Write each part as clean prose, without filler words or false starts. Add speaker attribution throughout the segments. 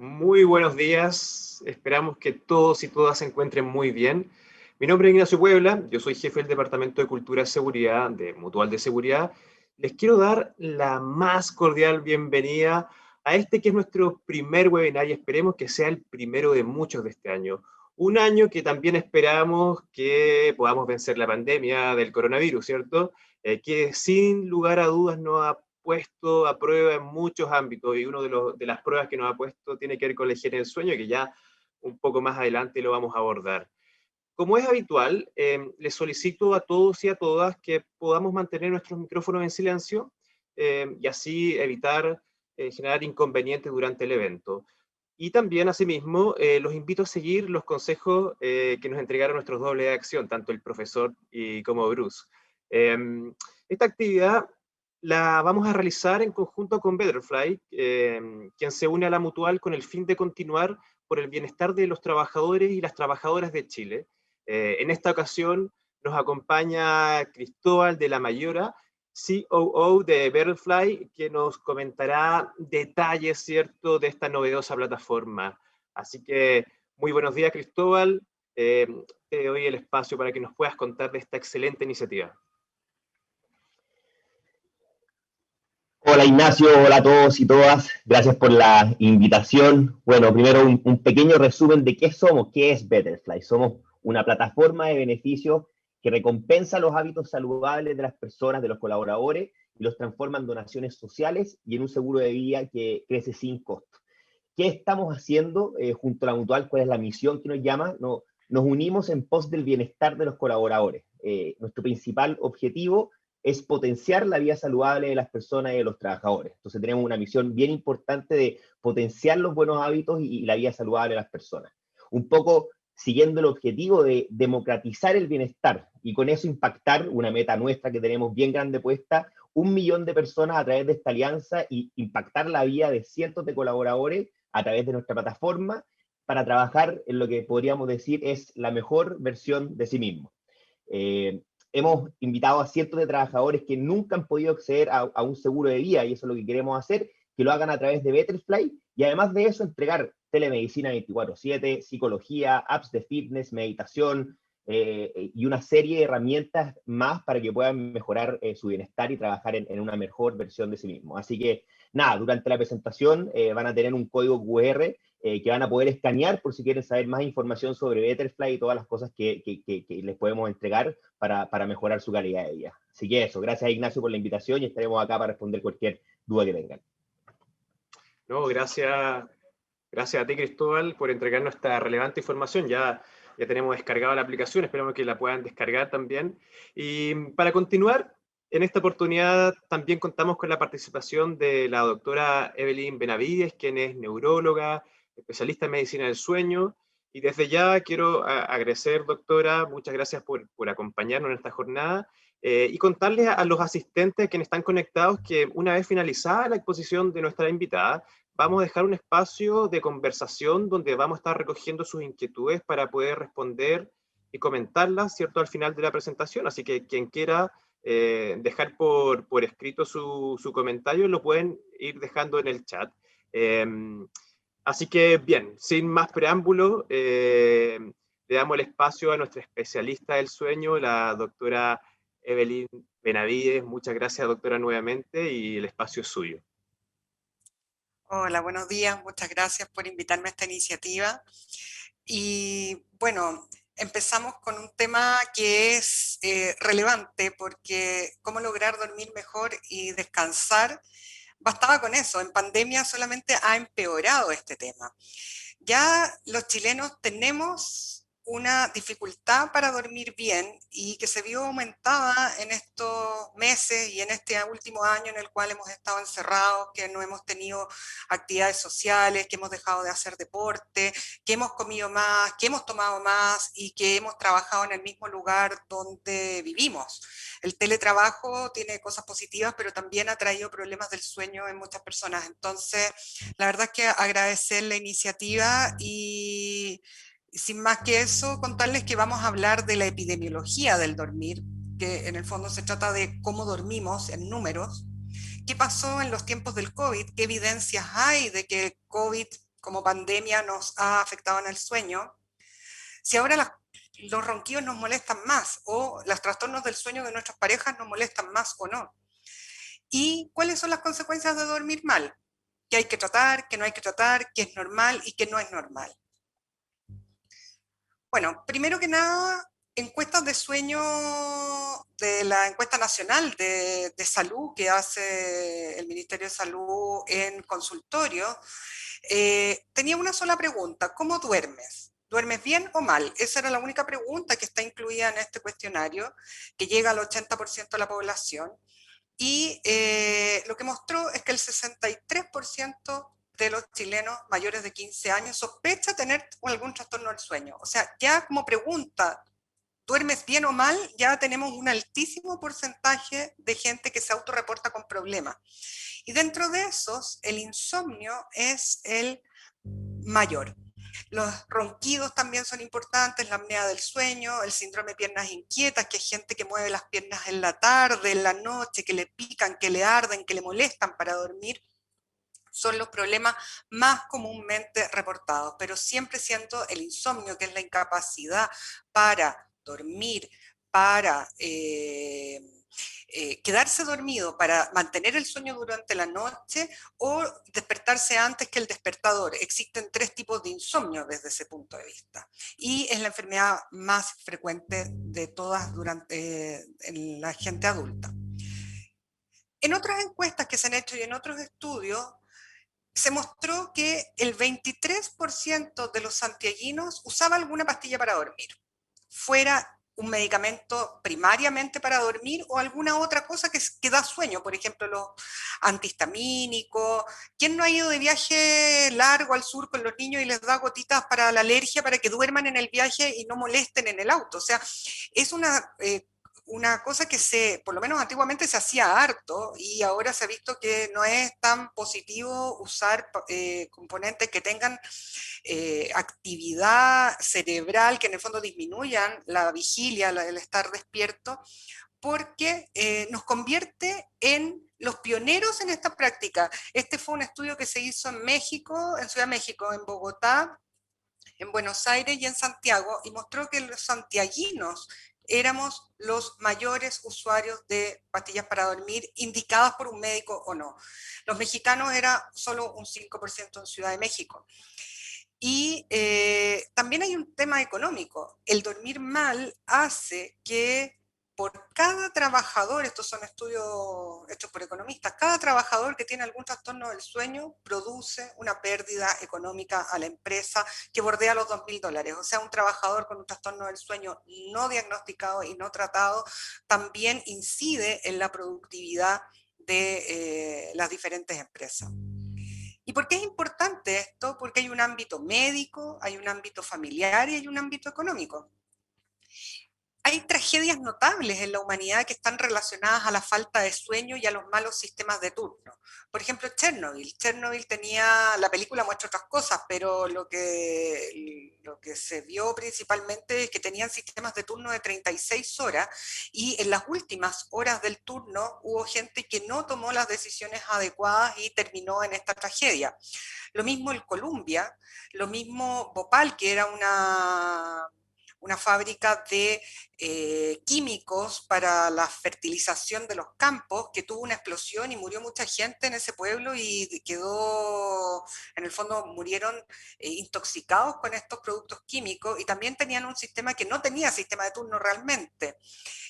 Speaker 1: Muy buenos días, esperamos que todos y todas se encuentren muy bien. Mi nombre es Ignacio Puebla, yo soy jefe del Departamento de Cultura y Seguridad de Mutual de Seguridad. Les quiero dar la más cordial bienvenida a este que es nuestro primer webinar y esperemos que sea el primero de muchos de este año. Un año que también esperamos que podamos vencer la pandemia del coronavirus, ¿cierto? Que sin lugar a dudas nos ha puesto a prueba en muchos ámbitos y uno de las pruebas que nos ha puesto tiene que ver con la higiene del sueño, que ya un poco más adelante lo vamos a abordar. Como es habitual, les solicito a todos y a todas que podamos mantener nuestros micrófonos en silencio y así evitar generar inconvenientes durante el evento. Y también, asimismo, los invito a seguir los consejos que nos entregaron nuestros dobles de acción, tanto el profesor y como Bruce. Esta actividad la vamos a realizar en conjunto con Betterfly, quien se une a la Mutual con el fin de continuar por el bienestar de los trabajadores y las trabajadoras de Chile. En esta ocasión nos acompaña Cristóbal de la Mayora, COO de Betterfly, que nos comentará detalles, ¿cierto?, de esta novedosa plataforma. Así que, muy buenos días, Cristóbal. Te doy el espacio para que nos puedas contar de esta excelente iniciativa.
Speaker 2: Hola Ignacio, hola a todos y todas, gracias por la invitación. Bueno, primero un pequeño resumen de qué somos, qué es Betterfly. Somos una plataforma de beneficios que recompensa los hábitos saludables de las personas, de los colaboradores, y los transforma en donaciones sociales y en un seguro de vida que crece sin costo. ¿Qué estamos haciendo junto a la Mutual? ¿Cuál es la misión que nos llama? Nos unimos en pos del bienestar de los colaboradores. Nuestro principal objetivo es potenciar la vida saludable de las personas y de los trabajadores. Entonces tenemos una misión bien importante de potenciar los buenos hábitos y la vida saludable de las personas. Un poco siguiendo el objetivo de democratizar el bienestar y con eso impactar una meta nuestra que tenemos bien grande puesta, 1 millón de personas a través de esta alianza y impactar la vida de cientos de colaboradores a través de nuestra plataforma para trabajar en lo que podríamos decir es la mejor versión de sí mismo. Hemos invitado a cientos de trabajadores que nunca han podido acceder a un seguro de vida y eso es lo que queremos hacer, que lo hagan a través de Betterfly y además de eso entregar telemedicina 24/7, psicología, apps de fitness, meditación y una serie de herramientas más para que puedan mejorar su bienestar y trabajar en una mejor versión de sí mismos. Así que nada, durante la presentación van a tener un código QR que van a poder escanear por si quieren saber más información sobre Betterfly y todas las cosas que les podemos entregar para mejorar su calidad de vida. Así que eso, gracias Ignacio por la invitación y estaremos acá para responder cualquier duda que tengan.
Speaker 1: No, gracias a ti, Cristóbal, por entregarnos esta relevante información. Ya tenemos descargada la aplicación, esperamos que la puedan descargar también. Y para continuar, en esta oportunidad también contamos con la participación de la doctora Evelyn Benavides, quien es neuróloga, especialista en medicina del sueño. Y desde ya quiero agradecer, doctora, muchas gracias por acompañarnos en esta jornada y contarles a los asistentes, quienes están conectados, que una vez finalizada la exposición de nuestra invitada, vamos a dejar un espacio de conversación donde vamos a estar recogiendo sus inquietudes para poder responder y comentarlas, ¿cierto?, al final de la presentación. Así que quien quiera dejar por escrito su comentario, lo pueden ir dejando en el chat. Así que, bien, sin más preámbulo, le damos el espacio a nuestra especialista del sueño, la doctora Evelyn Benavides. Muchas gracias, doctora, nuevamente, y el espacio es suyo.
Speaker 3: Hola, buenos días. Muchas gracias por invitarme a esta iniciativa. Y bueno, empezamos con un tema que es relevante porque cómo lograr dormir mejor y descansar. Bastaba con eso, en pandemia solamente ha empeorado este tema. Ya los chilenos tenemos una dificultad para dormir bien y que se vio aumentada en estos meses y en este último año en el cual hemos estado encerrados, que no hemos tenido actividades sociales, que hemos dejado de hacer deporte, que hemos comido más, que hemos tomado más y que hemos trabajado en el mismo lugar donde vivimos. El teletrabajo tiene cosas positivas, pero también ha traído problemas del sueño en muchas personas. Entonces, la verdad es que agradecer la iniciativa y sin más que eso, contarles que vamos a hablar de la epidemiología del dormir, que en el fondo se trata de cómo dormimos en números, qué pasó en los tiempos del COVID, qué evidencias hay de que el COVID como pandemia nos ha afectado en el sueño, si ahora los ronquidos nos molestan más o los trastornos del sueño de nuestras parejas nos molestan más o no. ¿Y cuáles son las consecuencias de dormir mal? ¿Qué hay que tratar, qué no hay que tratar, qué es normal y qué no es normal? Bueno, primero que nada, encuestas de sueño de la encuesta nacional de salud que hace el Ministerio de Salud en consultorio, tenía una sola pregunta: ¿cómo duermes? ¿Duermes bien o mal? Esa era la única pregunta que está incluida en este cuestionario, que llega al 80% de la población. Y lo que mostró es que el 63% de los chilenos mayores de 15 años sospecha tener algún trastorno del sueño. O sea, ya como pregunta, ¿duermes bien o mal? Ya tenemos un altísimo porcentaje de gente que se autorreporta con problemas. Y dentro de esos, el insomnio es el mayor. Los ronquidos también son importantes, la apnea del sueño, el síndrome de piernas inquietas, que es gente que mueve las piernas en la tarde, en la noche, que le pican, que le arden, que le molestan para dormir. Son los problemas más comúnmente reportados, pero siempre siendo el insomnio, que es la incapacidad para dormir, para quedarse dormido, para mantener el sueño durante la noche o despertarse antes que el despertador. Existen 3 tipos de insomnio desde ese punto de vista. Y es la enfermedad más frecuente de todas en la gente adulta. En otras encuestas que se han hecho y en otros estudios, se mostró que el 23% de los santiaguinos usaba alguna pastilla para dormir, fuera un medicamento primariamente para dormir o alguna otra cosa que da sueño, por ejemplo, los antihistamínicos. ¿Quién no ha ido de viaje largo al sur con los niños y les da gotitas para la alergia para que duerman en el viaje y no molesten en el auto? O sea, es una cosa que por lo menos antiguamente se hacía harto y ahora se ha visto que no es tan positivo usar componentes que tengan actividad cerebral, que en el fondo disminuyan la vigilia, el estar despierto, porque nos convierte en los pioneros en esta práctica. Este fue un estudio que se hizo en México, en Ciudad de México, en Bogotá, en Buenos Aires y en Santiago, y mostró que los santiaguinos éramos los mayores usuarios de pastillas para dormir indicadas por un médico o no. Los mexicanos era solo un 5% en Ciudad de México. Y también hay un tema económico. El dormir mal hace que por cada trabajador, estos son estudios hechos por economistas, cada trabajador que tiene algún trastorno del sueño produce una pérdida económica a la empresa que bordea los $2.000. O sea, un trabajador con un trastorno del sueño no diagnosticado y no tratado también incide en la productividad de las diferentes empresas. ¿Y por qué es importante esto? Porque hay un ámbito médico, hay un ámbito familiar y hay un ámbito económico. Hay tragedias notables en la humanidad que están relacionadas a la falta de sueño y a los malos sistemas de turno. Por ejemplo, Chernobyl. Chernobyl tenía, la película muestra otras cosas, pero lo que se vio principalmente es que tenían sistemas de turno de 36 horas y en las últimas horas del turno hubo gente que no tomó las decisiones adecuadas y terminó en esta tragedia. Lo mismo el Columbia, lo mismo Bhopal, que era una fábrica de químicos para la fertilización de los campos, que tuvo una explosión y murió mucha gente en ese pueblo y quedó, en el fondo murieron intoxicados con estos productos químicos, y también tenían un sistema que no tenía sistema de turno realmente.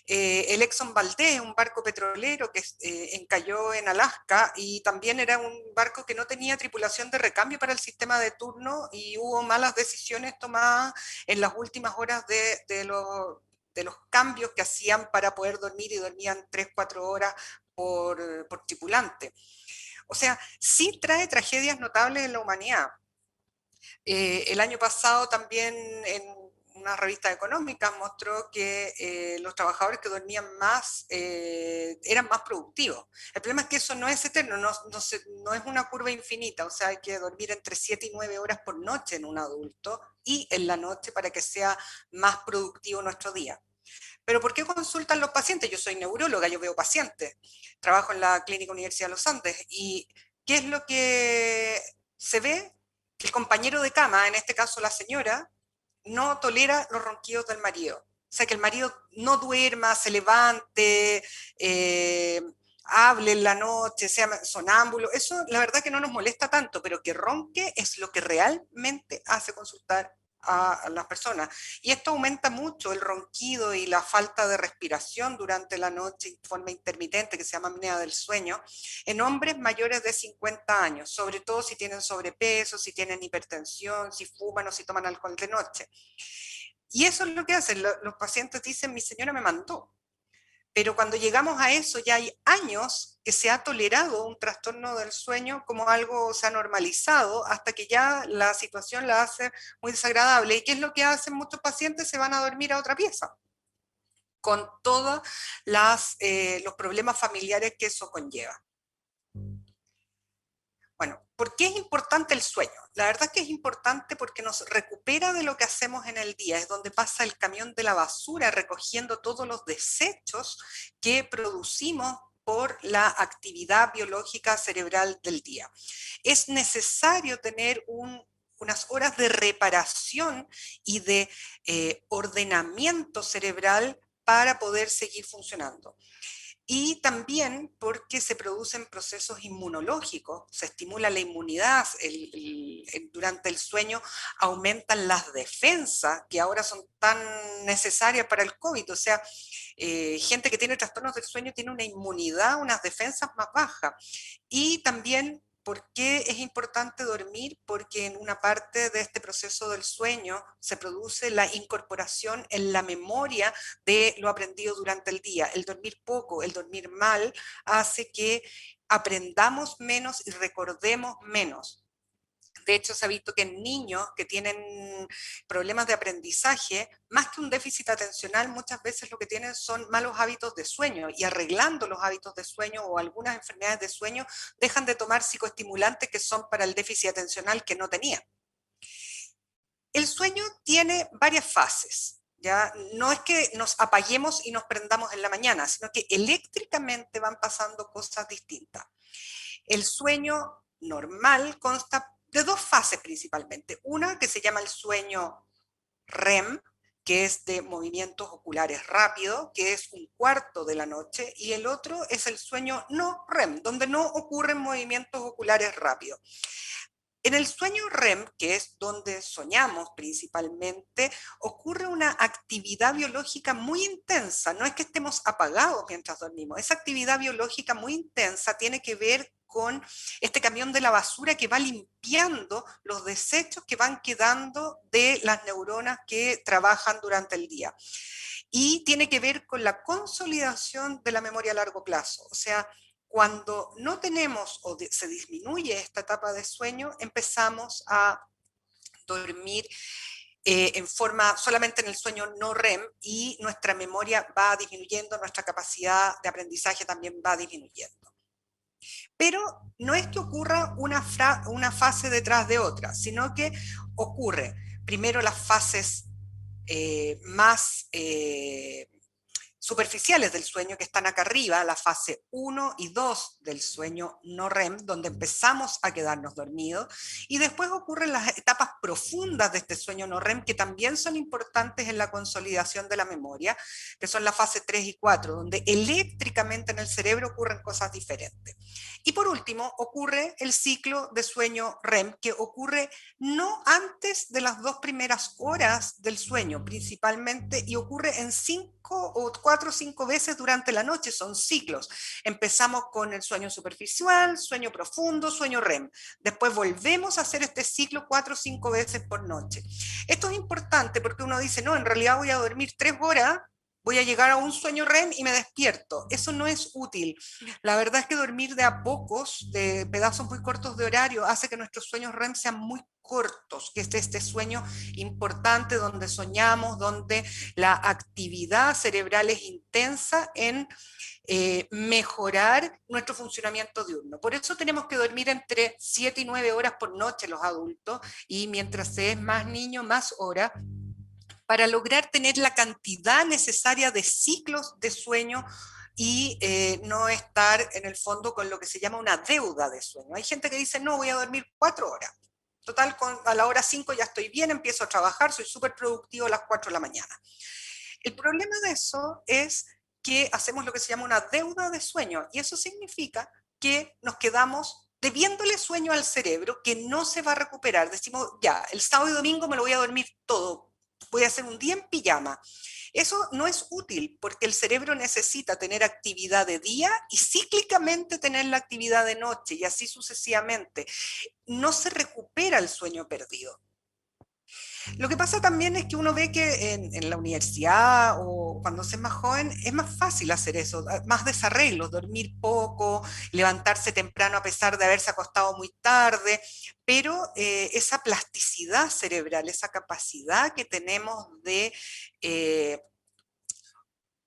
Speaker 3: El Exxon Valdez, un barco petrolero que encalló en Alaska, y también era un barco que no tenía tripulación de recambio para el sistema de turno, y hubo malas decisiones tomadas en las últimas horas de los cambios que hacían para poder dormir, y dormían 3-4 horas por tripulante. O sea, sí trae tragedias notables en la humanidad. El año pasado también en una revista económica mostró que los trabajadores que dormían más eran más productivos. El problema es que eso no es eterno, no es una curva infinita, o sea, hay que dormir entre 7 y 9 horas por noche en un adulto y en la noche para que sea más productivo nuestro día. Pero ¿por qué consultan los pacientes? Yo soy neuróloga, yo veo pacientes, trabajo en la Clínica Universidad de los Andes, y ¿qué es lo que se ve? el compañero de cama, en este caso la señora, no tolera los ronquidos del marido. O sea, que el marido no duerma, se levante, hable en la noche, sea sonámbulo. Eso la verdad que no nos molesta tanto, pero que ronque es lo que realmente hace consultar a las personas. Y esto aumenta mucho el ronquido y la falta de respiración durante la noche en forma intermitente, que se llama apnea del sueño, en hombres mayores de 50 años, sobre todo si tienen sobrepeso, si tienen hipertensión, si fuman o si toman alcohol de noche. Y eso es lo que hacen. Los pacientes dicen, mi señora me mandó. Pero cuando llegamos a eso, ya hay años que se ha tolerado un trastorno del sueño como algo, se ha normalizado, hasta que ya la situación la hace muy desagradable. ¿Y qué es lo que hacen muchos pacientes? Se van a dormir a otra pieza, con todos los problemas familiares que eso conlleva. Bueno, ¿por qué es importante el sueño? La verdad es que es importante porque nos recupera de lo que hacemos en el día, es donde pasa el camión de la basura recogiendo todos los desechos que producimos por la actividad biológica cerebral del día. Es necesario tener unas horas de reparación y de ordenamiento cerebral para poder seguir funcionando. Y también porque se producen procesos inmunológicos, se estimula la inmunidad, durante el sueño aumentan las defensas que ahora son tan necesarias para el COVID, o sea, gente que tiene trastornos del sueño tiene una inmunidad, unas defensas más bajas. Y también, ¿por qué es importante dormir? Porque en una parte de este proceso del sueño se produce la incorporación en la memoria de lo aprendido durante el día. El dormir poco, el dormir mal, hace que aprendamos menos y recordemos menos. De hecho, se ha visto que en niños que tienen problemas de aprendizaje, más que un déficit atencional, muchas veces lo que tienen son malos hábitos de sueño, y arreglando los hábitos de sueño o algunas enfermedades de sueño, dejan de tomar psicoestimulantes que son para el déficit atencional que no tenían. El sueño tiene varias fases. ¿Ya? No es que nos apaguemos y nos prendamos en la mañana, sino que eléctricamente van pasando cosas distintas. El sueño normal consta de dos fases principalmente. Una que se llama el sueño REM, que es de movimientos oculares rápidos, que es un cuarto de la noche, y el otro es el sueño no REM, donde no ocurren movimientos oculares rápidos. En el sueño REM, que es donde soñamos principalmente, ocurre una actividad biológica muy intensa. No es que estemos apagados mientras dormimos. Esa actividad biológica muy intensa tiene que ver con este camión de la basura que va limpiando los desechos que van quedando de las neuronas que trabajan durante el día. Y tiene que ver con la consolidación de la memoria a largo plazo. O sea, cuando no tenemos o se disminuye esta etapa de sueño, empezamos a dormir en forma solamente en el sueño no REM, y nuestra memoria va disminuyendo, nuestra capacidad de aprendizaje también va disminuyendo. Pero no es que ocurra una fase detrás de otra, sino que ocurre primero las fases más superficiales del sueño, que están acá arriba, la fase 1 y 2 del sueño no REM, donde empezamos a quedarnos dormidos, y después ocurren las etapas profundas de este sueño no REM, que también son importantes en la consolidación de la memoria, que son la fase 3 y 4, donde eléctricamente en el cerebro ocurren cosas diferentes. Y por último, ocurre el ciclo de sueño REM, que ocurre no antes de las 2 primeras horas del sueño principalmente, y ocurre en 5 o 4 o 5 veces durante la noche, son ciclos. Empezamos con el sueño superficial, sueño profundo, sueño REM. Después volvemos a hacer este ciclo 4 o 5 veces por noche. Esto es importante porque uno dice, no, en realidad voy a dormir 3 horas, voy a llegar a un sueño REM y me despierto. Eso no es útil. La verdad es que dormir de a pocos, de pedazos muy cortos de horario, hace que nuestros sueños REM sean muy cortos, que es este sueño importante donde soñamos, donde la actividad cerebral es intensa en mejorar nuestro funcionamiento diurno. Por eso tenemos que dormir entre 7 y 9 horas por noche los adultos, y mientras se es más niño, más horas, para lograr tener la cantidad necesaria de ciclos de sueño y no estar en el fondo con lo que se llama una deuda de sueño. Hay gente que dice, no, voy a dormir 4 horas. Total, a la hora 5 ya estoy bien, empiezo a trabajar, soy súper productivo a las 4 de la mañana. El problema de eso es que hacemos lo que se llama una deuda de sueño, y eso significa que nos quedamos debiéndole sueño al cerebro que no se va a recuperar. Decimos, ya, el sábado y domingo me lo voy a dormir todo, voy a hacer un día en pijama. Eso no es útil porque el cerebro necesita tener actividad de día y cíclicamente tener la actividad de noche y así sucesivamente. No se recupera el sueño perdido. Lo que pasa también es que uno ve que en la universidad o cuando se es más joven es más fácil hacer eso, más desarreglos, dormir poco, levantarse temprano a pesar de haberse acostado muy tarde, pero esa plasticidad cerebral, esa capacidad que tenemos de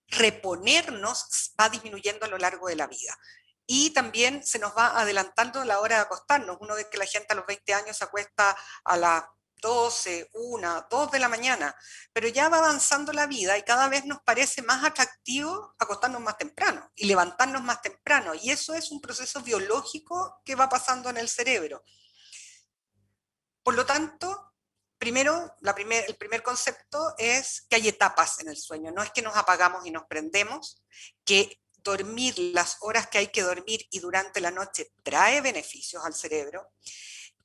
Speaker 3: reponernos va disminuyendo a lo largo de la vida. Y también se nos va adelantando la hora de acostarnos. Uno ve que la gente a los 20 años se acuesta a las 12, 1, 2 de la mañana, pero ya va avanzando la vida y cada vez nos parece más atractivo acostarnos más temprano y levantarnos más temprano. Y eso es un proceso biológico que va pasando en el cerebro. Por lo tanto, primero, el primer concepto es que hay etapas en el sueño. No es que nos apagamos y nos prendemos, que dormir las horas que hay que dormir y durante la noche trae beneficios al cerebro,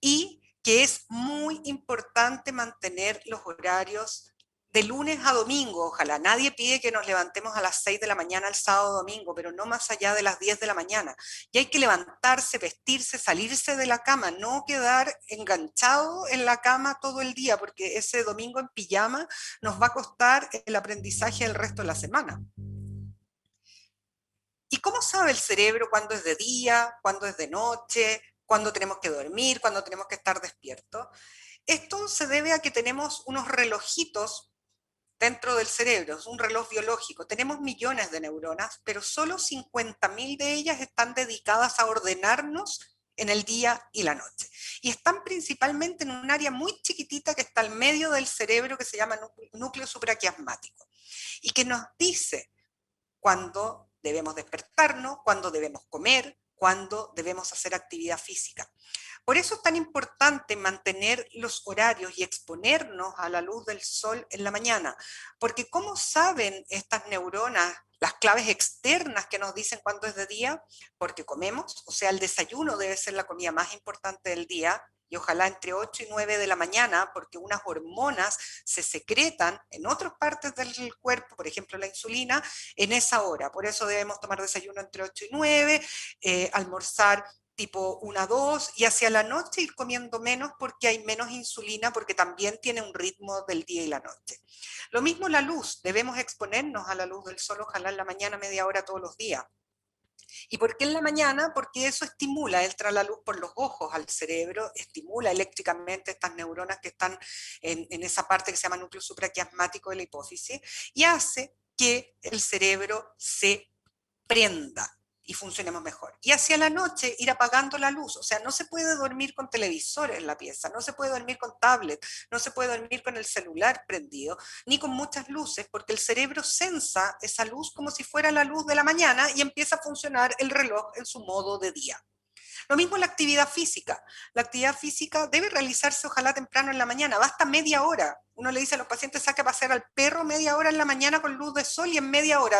Speaker 3: y que es muy importante mantener los horarios de lunes a domingo. Ojalá nadie pide que nos levantemos a las 6 de la mañana el sábado o domingo, pero no más allá de las 10 de la mañana. Y hay que levantarse, vestirse, salirse de la cama, no quedar enganchado en la cama todo el día, porque ese domingo en pijama nos va a costar el aprendizaje el resto de la semana. ¿Y cómo sabe el cerebro cuándo es de día, cuándo es de noche, cuándo tenemos que dormir, cuándo tenemos que estar despiertos? Esto se debe a que tenemos unos relojitos dentro del cerebro, es un reloj biológico. Tenemos millones de neuronas, pero solo 50.000 de ellas están dedicadas a ordenarnos en el día y la noche. Y están principalmente en un área muy chiquitita que está al medio del cerebro que se llama núcleo supraquiasmático y que nos dice cuándo debemos despertarnos, cuándo debemos comer, cuándo debemos hacer actividad física. Por eso es tan importante mantener los horarios y exponernos a la luz del sol en la mañana, porque ¿cómo saben estas neuronas las claves externas que nos dicen cuándo es de día? Porque comemos, o sea, el desayuno debe ser la comida más importante del día, y ojalá entre 8 y 9 de la mañana, porque unas hormonas se secretan en otras partes del cuerpo, por ejemplo la insulina, en esa hora. Por eso debemos tomar desayuno entre 8 y 9, almorzar tipo 1, 2, y hacia la noche ir comiendo menos porque hay menos insulina, porque también tiene un ritmo del día y la noche. Lo mismo la luz, debemos exponernos a la luz del sol, ojalá en la mañana media hora todos los días. ¿Y por qué en la mañana? Porque eso estimula, entra la luz por los ojos al cerebro, estimula eléctricamente estas neuronas que están en esa parte que se llama núcleo supraquiasmático de la hipófisis, y hace que el cerebro se prenda y funcionemos mejor. Y hacia la noche ir apagando la luz, o sea, no se puede dormir con televisor en la pieza, no se puede dormir con tablet, no se puede dormir con el celular prendido, ni con muchas luces, porque el cerebro sensa esa luz como si fuera la luz de la mañana y empieza a funcionar el reloj en su modo de día. Lo mismo la actividad física. La actividad física debe realizarse ojalá temprano en la mañana, basta media hora. Uno le dice a los pacientes, saca a pasear al perro media hora en la mañana con luz de sol y en media hora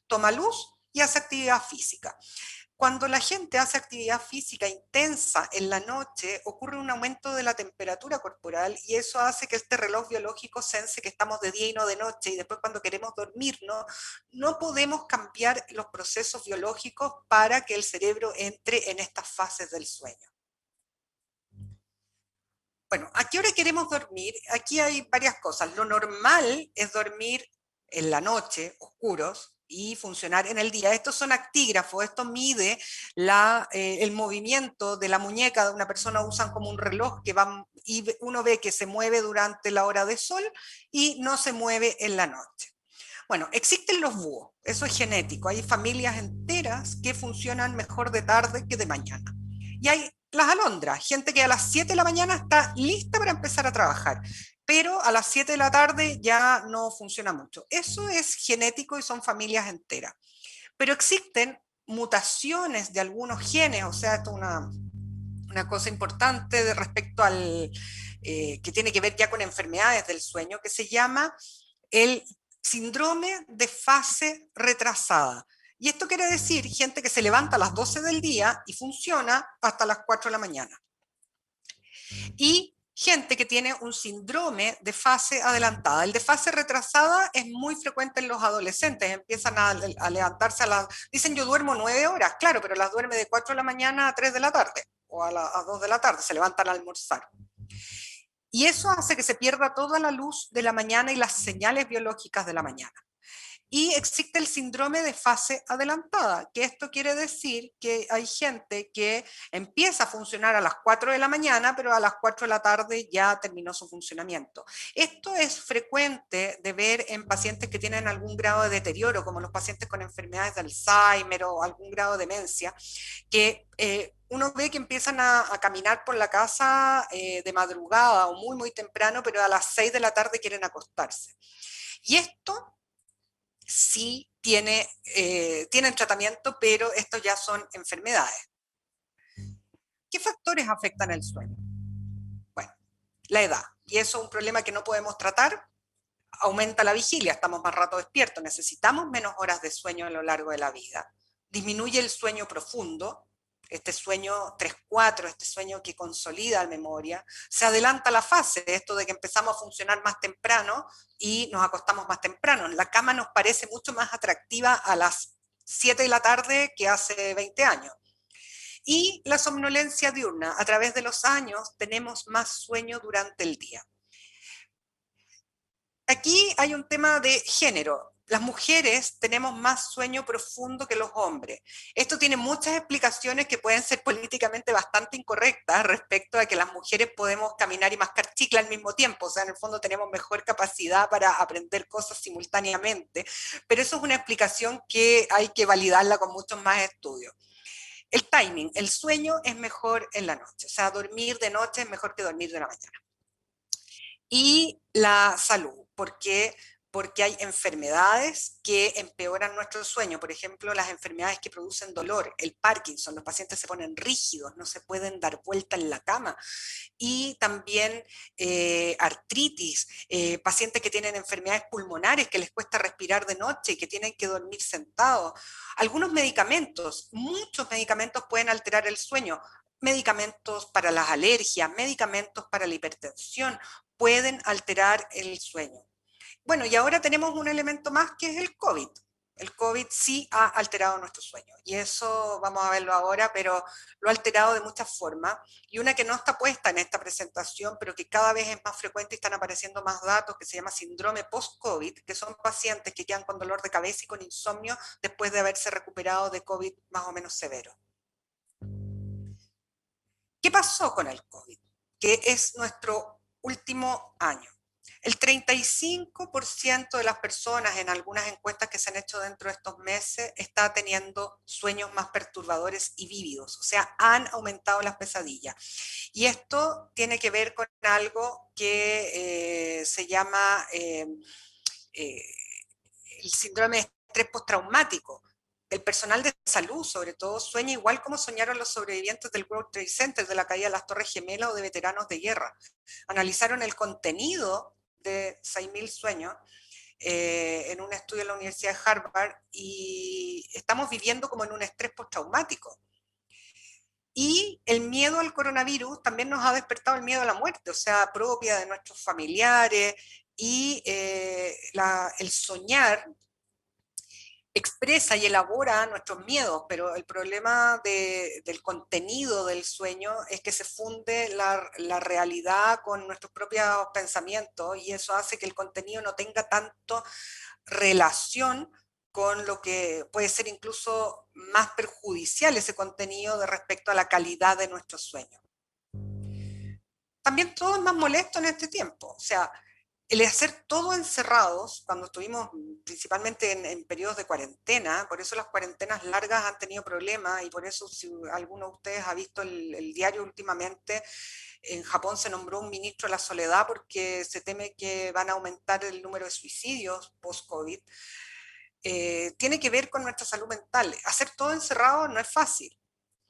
Speaker 3: toma luz y hace actividad física. Cuando la gente hace actividad física intensa en la noche, ocurre un aumento de la temperatura corporal y eso hace que este reloj biológico sense que estamos de día y no de noche, y después cuando queremos dormirnos, no podemos cambiar los procesos biológicos para que el cerebro entre en estas fases del sueño. Bueno, ¿a qué hora queremos dormir? Aquí hay varias cosas. Lo normal es dormir en la noche, oscuros, y funcionar en el día. Estos son actígrafos, esto mide el movimiento de la muñeca de una persona, usan como un reloj que va, y uno ve que se mueve durante la hora de sol y no se mueve en la noche. Bueno, existen los búhos, eso es genético, hay familias enteras que funcionan mejor de tarde que de mañana. Y hay las alondras, gente que a las 7 de la mañana está lista para empezar a trabajar, pero a las 7 de la tarde ya no funciona mucho. Eso es genético y son familias enteras. Pero existen mutaciones de algunos genes, o sea, esto es una cosa importante de respecto al que tiene que ver ya con enfermedades del sueño, que se llama el síndrome de fase retrasada. Y esto quiere decir gente que se levanta a las 12 del día y funciona hasta las 4 de la mañana. Y gente que tiene un síndrome de fase adelantada. El de fase retrasada es muy frecuente en los adolescentes, empiezan a levantarse dicen yo duermo 9 horas, claro, pero las duerme de 4 de la mañana a 3 de la tarde o a 2 de la tarde, se levantan a almorzar. Y eso hace que se pierda toda la luz de la mañana y las señales biológicas de la mañana. Y existe el síndrome de fase adelantada, que esto quiere decir que hay gente que empieza a funcionar a las 4 de la mañana, pero a las 4 de la tarde ya terminó su funcionamiento. Esto es frecuente de ver en pacientes que tienen algún grado de deterioro, como los pacientes con enfermedades de Alzheimer o algún grado de demencia, que uno ve que empiezan a caminar por la casa de madrugada o muy, muy temprano, pero a las 6 de la tarde quieren acostarse. Y esto sí tienen tratamiento, pero estos ya son enfermedades. ¿Qué factores afectan el sueño? Bueno, la edad. Y eso es un problema que no podemos tratar. Aumenta la vigilia, estamos más rato despiertos, necesitamos menos horas de sueño a lo largo de la vida. Disminuye el sueño profundo, este sueño 3-4, este sueño que consolida la memoria. Se adelanta la fase, esto de que empezamos a funcionar más temprano y nos acostamos más temprano. La cama nos parece mucho más atractiva a las 7 de la tarde que hace 20 años. Y la somnolencia diurna, a través de los años tenemos más sueño durante el día. Aquí hay un tema de género. Las mujeres tenemos más sueño profundo que los hombres. Esto tiene muchas explicaciones que pueden ser políticamente bastante incorrectas respecto a que las mujeres podemos caminar y mascar chicle al mismo tiempo. O sea, en el fondo tenemos mejor capacidad para aprender cosas simultáneamente. Pero eso es una explicación que hay que validarla con muchos más estudios. El timing, el sueño es mejor en la noche. O sea, dormir de noche es mejor que dormir de la mañana. Y la salud, porque hay enfermedades que empeoran nuestro sueño, por ejemplo, las enfermedades que producen dolor, el Parkinson, los pacientes se ponen rígidos, no se pueden dar vuelta en la cama, y también artritis, pacientes que tienen enfermedades pulmonares que les cuesta respirar de noche y que tienen que dormir sentados. Algunos medicamentos, muchos medicamentos pueden alterar el sueño, medicamentos para las alergias, medicamentos para la hipertensión, pueden alterar el sueño. Bueno, y ahora tenemos un elemento más que es el COVID. El COVID sí ha alterado nuestro sueño y eso vamos a verlo ahora, pero lo ha alterado de muchas formas. Y una que no está puesta en esta presentación, pero que cada vez es más frecuente y están apareciendo más datos, que se llama síndrome post-COVID, que son pacientes que quedan con dolor de cabeza y con insomnio después de haberse recuperado de COVID más o menos severo. ¿Qué pasó con el COVID? Que es nuestro último año. El 35% de las personas en algunas encuestas que se han hecho dentro de estos meses está teniendo sueños más perturbadores y vívidos, o sea, han aumentado las pesadillas. Y esto tiene que ver con algo que se llama el síndrome de estrés postraumático. El personal de salud, sobre todo, sueña igual como soñaron los sobrevivientes del World Trade Center, de la caída de las Torres Gemelas o de veteranos de guerra. Analizaron el contenido de 6.000 sueños en un estudio en la Universidad de Harvard y estamos viviendo como en un estrés postraumático. Y el miedo al coronavirus también nos ha despertado el miedo a la muerte, o sea, propia de nuestros familiares y el soñar expresa y elabora nuestros miedos, pero el problema del contenido del sueño es que se funde la realidad con nuestros propios pensamientos y eso hace que el contenido no tenga tanto relación con lo que puede ser incluso más perjudicial ese contenido de respecto a la calidad de nuestro sueño. También todo es más molesto en este tiempo, o sea, el hacer todo encerrados, cuando estuvimos principalmente en periodos de cuarentena, por eso las cuarentenas largas han tenido problemas y por eso si alguno de ustedes ha visto el diario últimamente, en Japón se nombró un ministro de la soledad porque se teme que van a aumentar el número de suicidios post-COVID. Tiene que ver con nuestra salud mental. Hacer todo encerrado no es fácil.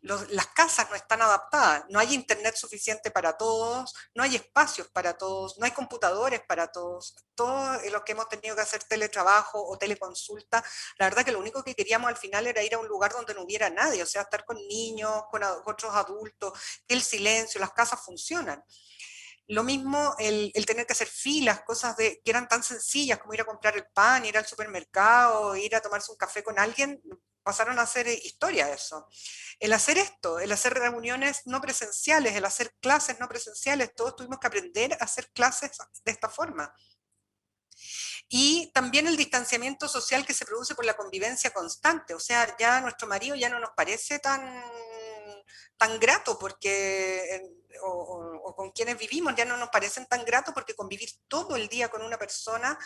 Speaker 3: las casas no están adaptadas, no hay internet suficiente para todos, no hay espacios para todos, no hay computadores para todos. Todos los que hemos tenido que hacer teletrabajo o teleconsulta, la verdad que lo único que queríamos al final era ir a un lugar donde no hubiera nadie, o sea, estar con niños, con otros adultos, que el silencio, las casas funcionan. Lo mismo el tener que hacer filas, cosas que eran tan sencillas como ir a comprar el pan, ir al supermercado, ir a tomarse un café con alguien, pasaron a ser historia eso. El hacer esto, el hacer reuniones no presenciales, el hacer clases no presenciales, todos tuvimos que aprender a hacer clases de esta forma. Y también el distanciamiento social que se produce por la convivencia constante, o sea, ya nuestro marido ya no nos parece tan grato porque, o con quienes vivimos ya no nos parecen tan gratos porque convivir todo el día con una persona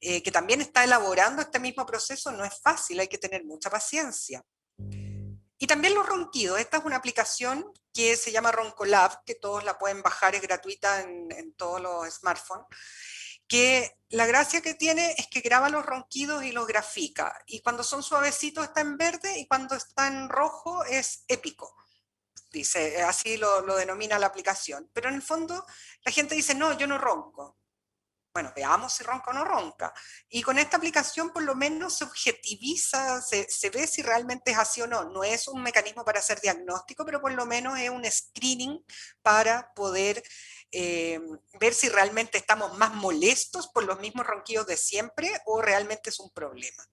Speaker 3: que también está elaborando este mismo proceso no es fácil, hay que tener mucha paciencia. Y también los ronquidos. Esta es una aplicación que se llama Roncolab, que todos la pueden bajar, es gratuita en todos los smartphones, que la gracia que tiene es que graba los ronquidos y los grafica. Y cuando son suavecitos está en verde y cuando está en rojo es épico. Dice, así lo denomina la aplicación. Pero en el fondo la gente dice, no, yo no ronco. Bueno, veamos si ronca o no ronca. Y con esta aplicación por lo menos se objetiviza, se ve si realmente es así o no. No es un mecanismo para hacer diagnóstico, pero por lo menos es un screening para poder ver si realmente estamos más molestos por los mismos ronquidos de siempre o realmente es un problema.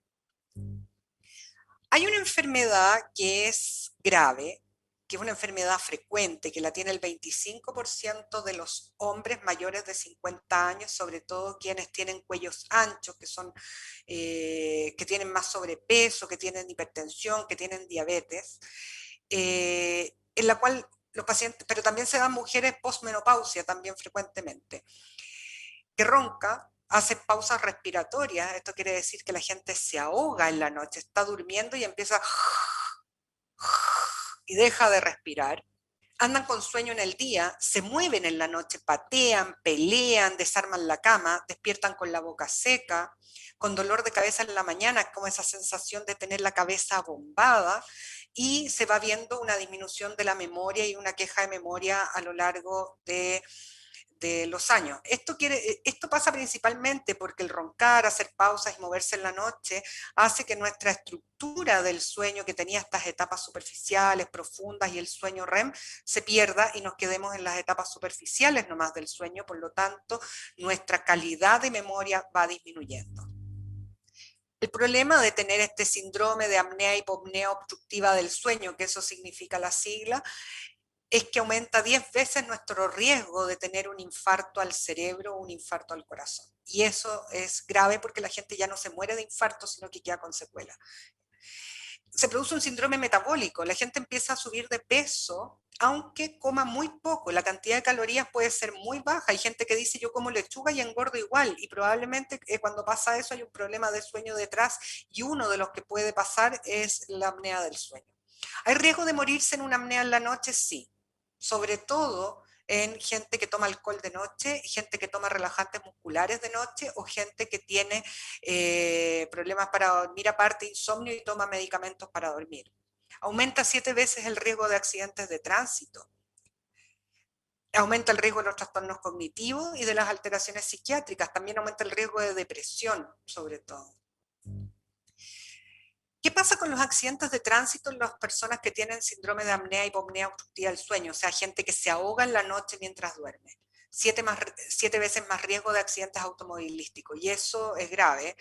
Speaker 3: Hay una enfermedad que es grave, que es una enfermedad frecuente, que la tiene el 25% de los hombres mayores de 50 años, sobre todo quienes tienen cuellos anchos, que tienen más sobrepeso, que tienen hipertensión, que tienen diabetes, en la cual los pacientes, pero también se dan mujeres postmenopausia también frecuentemente, que ronca, hace pausas respiratorias, esto quiere decir que la gente se ahoga en la noche, está durmiendo y empieza y deja de respirar. Andan con sueño en el día, se mueven en la noche, patean, pelean, desarman la cama, despiertan con la boca seca, con dolor de cabeza en la mañana, como esa sensación de tener la cabeza abombada, y se va viendo una disminución de la memoria y una queja de memoria a lo largo de los años. Esto pasa principalmente porque el roncar, hacer pausas y moverse en la noche hace que nuestra estructura del sueño, que tenía estas etapas superficiales, profundas y el sueño REM, se pierda y nos quedemos en las etapas superficiales nomás del sueño, por lo tanto, nuestra calidad de memoria va disminuyendo. El problema de tener este síndrome de apnea hipopnea obstructiva del sueño, que eso significa la sigla, es que aumenta 10 veces nuestro riesgo de tener un infarto al cerebro o un infarto al corazón. Y eso es grave porque la gente ya no se muere de infarto, sino que queda con secuelas. Se produce un síndrome metabólico, la gente empieza a subir de peso, aunque coma muy poco, la cantidad de calorías puede ser muy baja. Hay gente que dice yo como lechuga y engordo igual, y probablemente cuando pasa eso hay un problema de sueño detrás, y uno de los que puede pasar es la apnea del sueño. ¿Hay riesgo de morirse en una apnea en la noche? Sí, sobre todo en gente que toma alcohol de noche, gente que toma relajantes musculares de noche o gente que tiene problemas para dormir aparte, insomnio y toma medicamentos para dormir. Aumenta 7 veces el riesgo de accidentes de tránsito. Aumenta el riesgo de los trastornos cognitivos y de las alteraciones psiquiátricas. También aumenta el riesgo de depresión, sobre todo. ¿Qué pasa con los accidentes de tránsito en las personas que tienen síndrome de apnea y hipopnea obstructiva del sueño? O sea, gente que se ahoga en la noche mientras duerme. 7 veces más riesgo de accidentes automovilísticos, y eso es grave.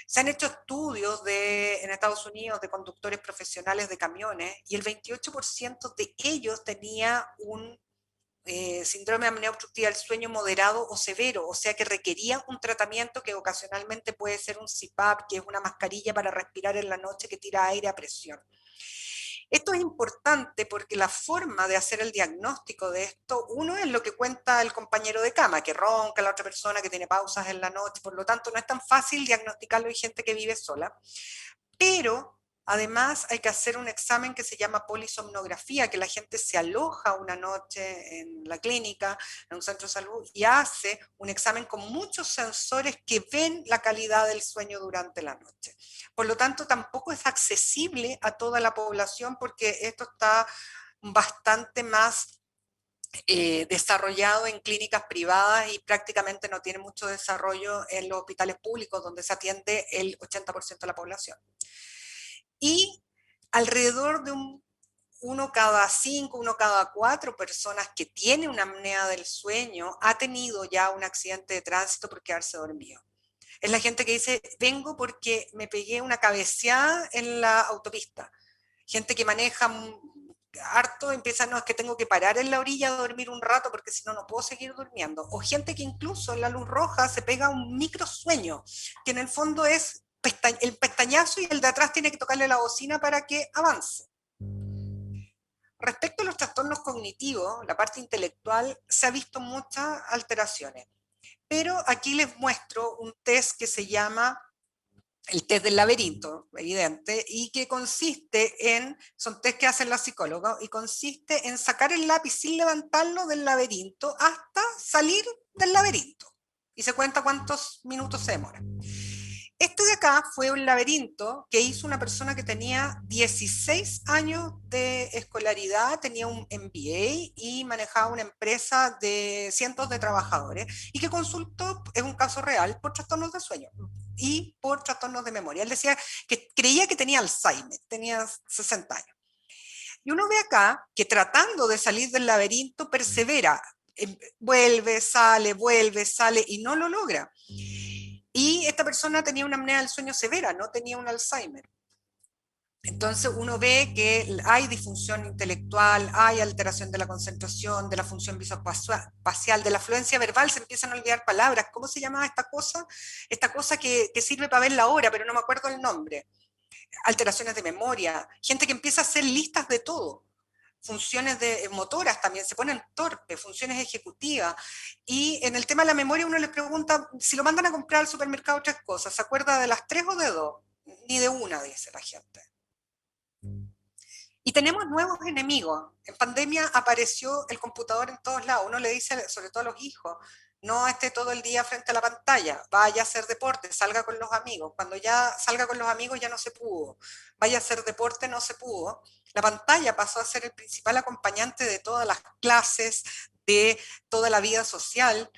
Speaker 3: Se han hecho estudios en Estados Unidos de conductores profesionales de camiones y el 28% de ellos tenía un síndrome de apnea obstructiva del sueño moderado o severo, o sea que requería un tratamiento que ocasionalmente puede ser un CPAP, que es una mascarilla para respirar en la noche que tira aire a presión. Esto es importante porque la forma de hacer el diagnóstico de esto, uno es lo que cuenta el compañero de cama, que ronca la otra persona, que tiene pausas en la noche, por lo tanto no es tan fácil diagnosticarlo en gente que vive sola, pero Además, hay que hacer un examen que se llama polisomnografía, que la gente se aloja una noche en la clínica, en un centro de salud, y hace un examen con muchos sensores que ven la calidad del sueño durante la noche. Por lo tanto, tampoco es accesible a toda la población porque esto está bastante más desarrollado en clínicas privadas y prácticamente no tiene mucho desarrollo en los hospitales públicos donde se atiende el 80% de la población. Y alrededor de uno cada 5, uno cada 4 personas que tiene una apnea del sueño ha tenido ya un accidente de tránsito por quedarse dormido. Es la gente que dice, vengo porque me pegué una cabeceada en la autopista. Gente que maneja harto, empieza, no, es que tengo que parar en la orilla a dormir un rato porque si no, no puedo seguir durmiendo. O gente que incluso en la luz roja se pega un microsueño, que en el fondo es el pestañazo y el de atrás tiene que tocarle la bocina para que avance. Respecto a los trastornos cognitivos, la parte intelectual, se ha visto muchas alteraciones. Pero aquí les muestro un test que se llama el test del laberinto, evidente, y que consiste en, son test que hacen los psicólogos, y consiste en sacar el lápiz sin levantarlo del laberinto hasta salir del laberinto. Y se cuenta cuántos minutos se demora. Este de acá fue un laberinto que hizo una persona que tenía 16 años de escolaridad, tenía un MBA y manejaba una empresa de cientos de trabajadores y que consultó, es un caso real, por trastornos de sueño y por trastornos de memoria. Él decía que creía que tenía Alzheimer, tenía 60 años. Y uno ve acá que tratando de salir del laberinto persevera, vuelve, sale y no lo logra. Y esta persona tenía una apnea del sueño severa, no tenía un Alzheimer. Entonces uno ve que hay disfunción intelectual, hay alteración de la concentración, de la función visoespacial, de la fluencia verbal, se empiezan a olvidar palabras. ¿Cómo se llama esta cosa? Esta cosa que sirve para ver la hora, pero no me acuerdo el nombre. Alteraciones de memoria, gente que empieza a hacer listas de todo. Funciones de motoras también, se ponen torpes, funciones ejecutivas. Y en el tema de la memoria uno les pregunta, si lo mandan a comprar al supermercado 3 cosas, ¿se acuerda de las 3 o de 2? Ni de una, dice la gente. Y tenemos nuevos enemigos. En pandemia apareció el computador en todos lados. Uno le dice, sobre todo a los hijos, no esté todo el día frente a la pantalla, vaya a hacer deporte, salga con los amigos. Cuando ya salga con los amigos ya no se pudo. Vaya a hacer deporte, no se pudo. La pantalla pasó a ser el principal acompañante de todas las clases, de toda la vida social.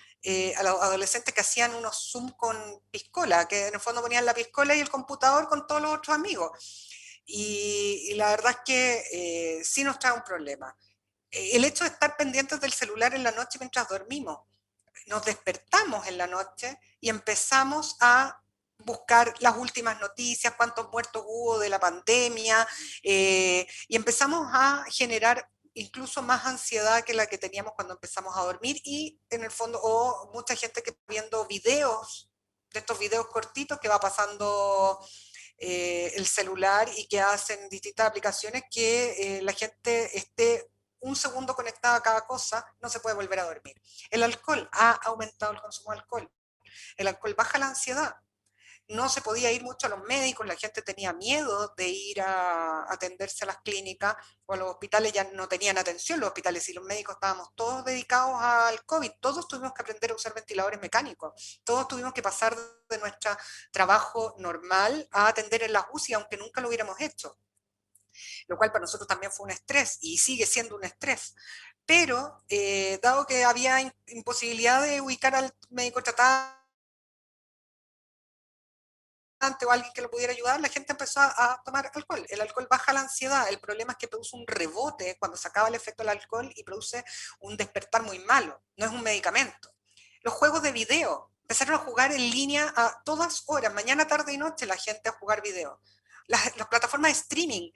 Speaker 3: A los adolescentes que hacían unos Zoom con piscola, que en el fondo ponían la piscola y el computador con todos los otros amigos. Y la verdad es que sí nos trae un problema. El hecho de estar pendientes del celular en la noche mientras dormimos, nos despertamos en la noche y empezamos a buscar las últimas noticias, cuántos muertos hubo de la pandemia, y empezamos a generar incluso más ansiedad que la que teníamos cuando empezamos a dormir y en el fondo, o mucha gente que viendo videos, de estos videos cortitos que va pasando el celular y que hacen distintas aplicaciones que la gente esté un segundo conectada a cada cosa, no se puede volver a dormir. El alcohol ha aumentado el consumo de alcohol. El alcohol baja la ansiedad. No se podía ir mucho a los médicos, la gente tenía miedo de ir a atenderse a las clínicas o a los hospitales, ya no tenían atención los hospitales y los médicos estábamos todos dedicados al COVID, todos tuvimos que aprender a usar ventiladores mecánicos, todos tuvimos que pasar de nuestro trabajo normal a atender en las UCI, aunque nunca lo hubiéramos hecho, lo cual para nosotros también fue un estrés y sigue siendo un estrés. Pero dado que había imposibilidad de ubicar al médico tratante o alguien que lo pudiera ayudar, la gente empezó a tomar alcohol. El alcohol baja la ansiedad, el problema es que produce un rebote cuando se acaba el efecto del alcohol y produce un despertar muy malo, no es un medicamento. Los juegos de video, empezaron a jugar en línea a todas horas, mañana, tarde y noche la gente a jugar video. Las plataformas de streaming,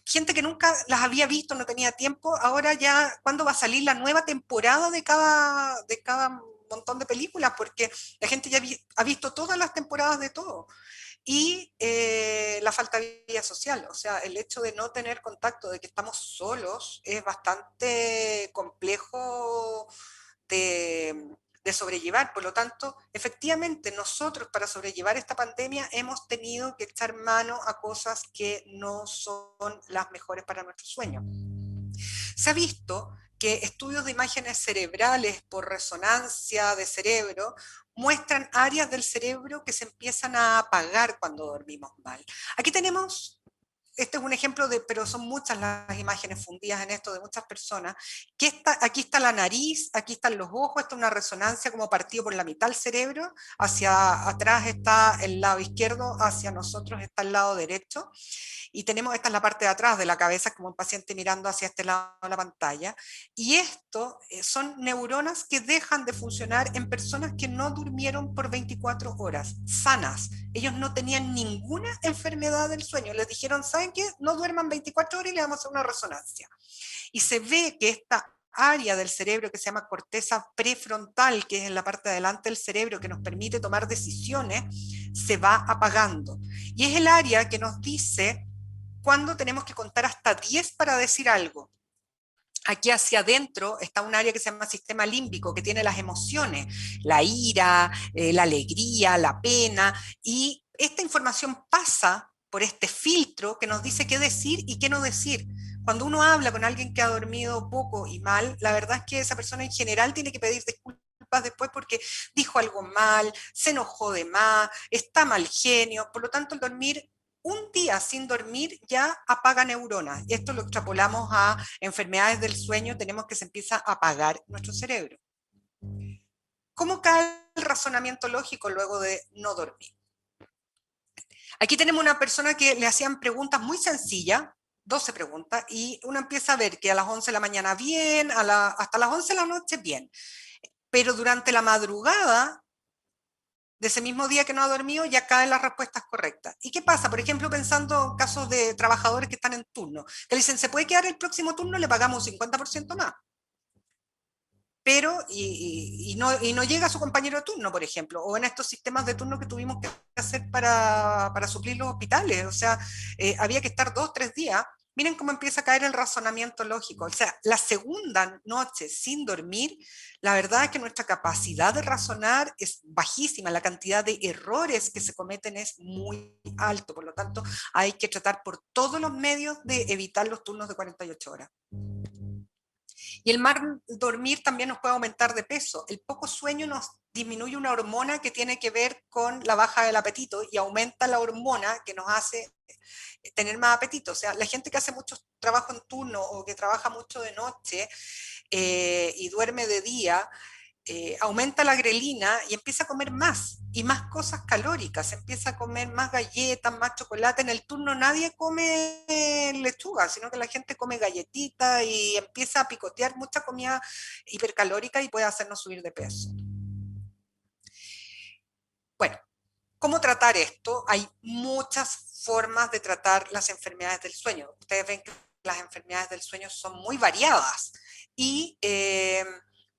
Speaker 3: gente que nunca las había visto, no tenía tiempo, ahora ya, ¿cuándo va a salir la nueva temporada de cada montón de películas? Porque la gente ya ha visto todas las temporadas de todo. Y la falta de vida social, o sea, el hecho de no tener contacto, de que estamos solos, es bastante complejo de de sobrellevar. Por lo tanto, efectivamente, nosotros para sobrellevar esta pandemia hemos tenido que echar mano a cosas que no son las mejores para nuestro sueño. Se ha visto que estudios de imágenes cerebrales por resonancia de cerebro muestran áreas del cerebro que se empiezan a apagar cuando dormimos mal. Aquí tenemos, este es un ejemplo pero son muchas las imágenes fundidas en esto de muchas personas, que aquí está la nariz, aquí están los ojos, esta es una resonancia como partido por la mitad del cerebro, hacia atrás está el lado izquierdo, hacia nosotros está el lado derecho, y tenemos, esta es la parte de atrás de la cabeza, como un paciente mirando hacia este lado de la pantalla, y esto son neuronas que dejan de funcionar en personas que no durmieron por 24 horas, sanas. Ellos no tenían ninguna enfermedad del sueño, les dijeron, ¿saben qué? No duerman 24 horas y le vamos a hacer una resonancia. Y se ve que esta área del cerebro que se llama corteza prefrontal, que es en la parte de adelante del cerebro que nos permite tomar decisiones, se va apagando. Y es el área que nos dice cuándo tenemos que contar hasta 10 para decir algo. Aquí hacia adentro está un área que se llama sistema límbico, que tiene las emociones, la ira, la alegría, la pena, y esta información pasa por este filtro que nos dice qué decir y qué no decir. Cuando uno habla con alguien que ha dormido poco y mal, la verdad es que esa persona en general tiene que pedir disculpas después porque dijo algo mal, se enojó de más, está mal genio, por lo tanto el dormir un día sin dormir ya apaga neuronas. Esto lo extrapolamos a enfermedades del sueño, tenemos que se empieza a apagar nuestro cerebro. ¿Cómo cae el razonamiento lógico luego de no dormir? Aquí tenemos una persona que le hacían preguntas muy sencillas, 12 preguntas, y uno empieza a ver que a las 11 de la mañana bien, hasta las 11 de la noche bien, pero durante la madrugada de ese mismo día que no ha dormido, ya caen las respuestas correctas. ¿Y qué pasa? Por ejemplo, pensando en casos de trabajadores que están en turno, que le dicen, ¿se puede quedar el próximo turno? Le pagamos un 50% más. Pero, y no llega su compañero de turno, por ejemplo, o en estos sistemas de turno que tuvimos que hacer para suplir los hospitales. O sea, había que estar 2, 3 días. Miren cómo empieza a caer el razonamiento lógico. O sea, la segunda noche sin dormir, la verdad es que nuestra capacidad de razonar es bajísima, la cantidad de errores que se cometen es muy alto, por lo tanto hay que tratar por todos los medios de evitar los turnos de 48 horas. Y el mal dormir también nos puede aumentar de peso. El poco sueño nos disminuye una hormona que tiene que ver con la baja del apetito y aumenta la hormona que nos hace tener más apetito. O sea, la gente que hace mucho trabajo en turno o que trabaja mucho de noche y duerme de día, aumenta la grelina y empieza a comer más y más cosas calóricas, empieza a comer más galletas, más chocolate. En el turno nadie come lechuga, sino que la gente come galletitas y empieza a picotear mucha comida hipercalórica y puede hacernos subir de peso. Bueno, ¿cómo tratar esto? Hay muchas formas de tratar las enfermedades del sueño. Ustedes ven que las enfermedades del sueño son muy variadas y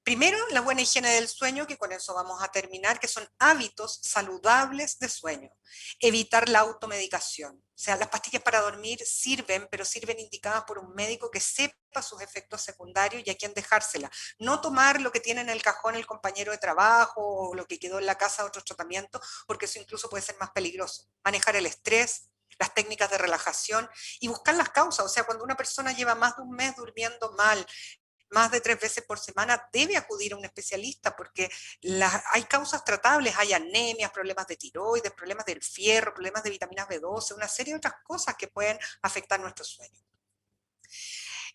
Speaker 3: primero, la buena higiene del sueño, que con eso vamos a terminar, que son hábitos saludables de sueño. Evitar la automedicación. O sea, las pastillas para dormir sirven, pero sirven indicadas por un médico que sepa sus efectos secundarios y a quién dejársela. No tomar lo que tiene en el cajón el compañero de trabajo o lo que quedó en la casa de otros tratamientos, porque eso incluso puede ser más peligroso. Manejar el estrés, las técnicas de relajación y buscar las causas. O sea, cuando una persona lleva más de un mes durmiendo mal, más de 3 veces por semana, debe acudir a un especialista porque hay causas tratables, hay anemias, problemas de tiroides, problemas del fierro, problemas de vitaminas B12, una serie de otras cosas que pueden afectar nuestro sueño.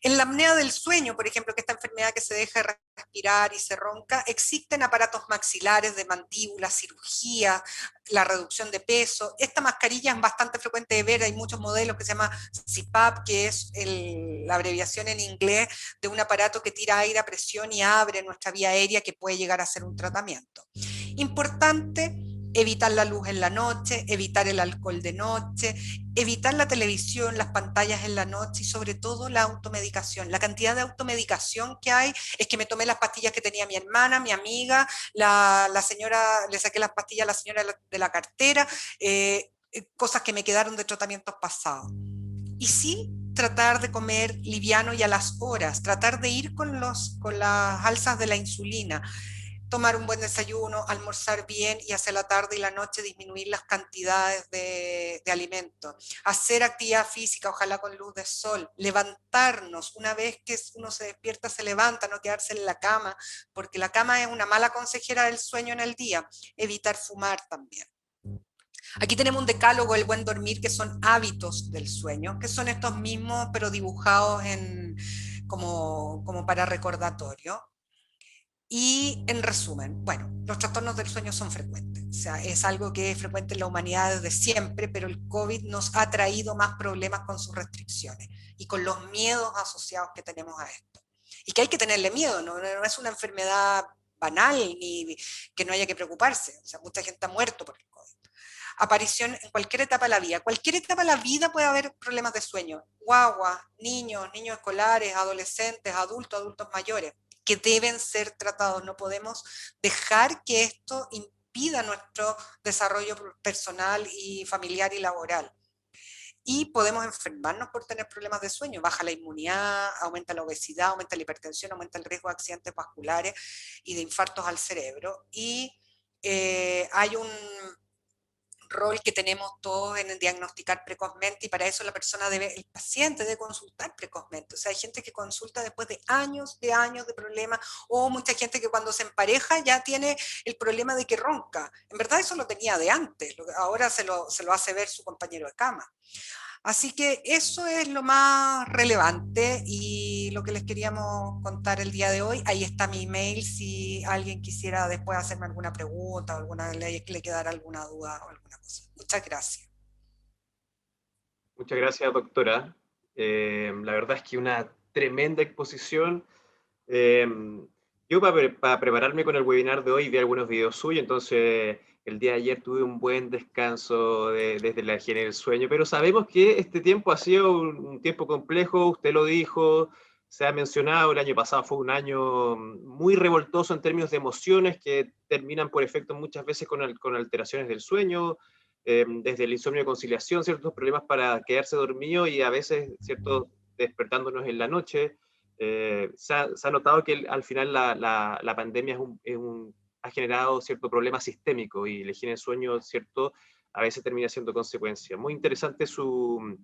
Speaker 3: En la apnea del sueño, por ejemplo, que esta enfermedad que se deja de respirar y se ronca, existen aparatos maxilares de mandíbula, cirugía, la reducción de peso. Esta mascarilla es bastante frecuente de ver, hay muchos modelos que se llama CPAP, que es la abreviación en inglés de un aparato que tira aire a presión y abre nuestra vía aérea, que puede llegar a ser un tratamiento. Importante, evitar la luz en la noche, evitar el alcohol de noche, evitar la televisión, las pantallas en la noche y sobre todo la automedicación. La cantidad de automedicación que hay es que me tomé las pastillas que tenía mi hermana, mi amiga, la señora, le saqué las pastillas a la señora de la cartera, cosas que me quedaron de tratamientos pasados. Y sí, tratar de comer liviano y a las horas, tratar de ir con las alzas de la insulina. tomar un buen desayuno, almorzar bien y hacia la tarde y la noche disminuir las cantidades de alimentos. Hacer actividad física, ojalá con luz de sol. Levantarnos, una vez que uno se despierta, se levanta, no quedarse en la cama, porque la cama es una mala consejera del sueño en el día. Evitar fumar también. Aquí tenemos un decálogo, el buen dormir, que son hábitos del sueño, que son estos mismos, pero dibujados como para recordatorio. Y en resumen, bueno, los trastornos del sueño son frecuentes, o sea, es algo que es frecuente en la humanidad desde siempre, pero el COVID nos ha traído más problemas con sus restricciones y con los miedos asociados que tenemos a esto. Y que hay que tenerle miedo, no es una enfermedad banal ni que no haya que preocuparse, o sea, mucha gente ha muerto por el COVID. Aparición en cualquier etapa de la vida. Cualquier etapa de la vida puede haber problemas de sueño. Guagua, niños, niños escolares, adolescentes, adultos mayores, que deben ser tratados. No podemos dejar que esto impida nuestro desarrollo personal y familiar y laboral. Y podemos enfermarnos por tener problemas de sueño. Baja la inmunidad, aumenta la obesidad, aumenta la hipertensión, aumenta el riesgo de accidentes vasculares y de infartos al cerebro. Y hay un rol que tenemos todos en diagnosticar precozmente, y para eso el paciente debe consultar precozmente. O sea, hay gente que consulta después de años de problemas, o mucha gente que cuando se empareja ya tiene el problema de que ronca. En verdad eso lo tenía de antes, ahora se lo hace ver su compañero de cama. Así que eso es lo más relevante y lo que les queríamos contar el día de hoy. Ahí está mi email si alguien quisiera después hacerme alguna pregunta o le quedara alguna duda o alguna cosa. Muchas gracias.
Speaker 1: Muchas gracias, doctora. La verdad es que una tremenda exposición. Eh, yo para prepararme con el webinar de hoy vi algunos videos suyos, entonces el día de ayer tuve un buen descanso desde la higiene del sueño, pero sabemos que este tiempo ha sido un tiempo complejo, usted lo dijo, se ha mencionado, el año pasado fue un año muy revoltoso en términos de emociones que terminan por efecto muchas veces con alteraciones del sueño, desde el insomnio de conciliación, ciertos problemas para quedarse dormido y a veces, cierto, despertándonos en la noche. Se ha notado que al final la pandemia ha generado cierto problema sistémico y la higiene del sueño, cierto, a veces termina siendo consecuencia. Muy interesante su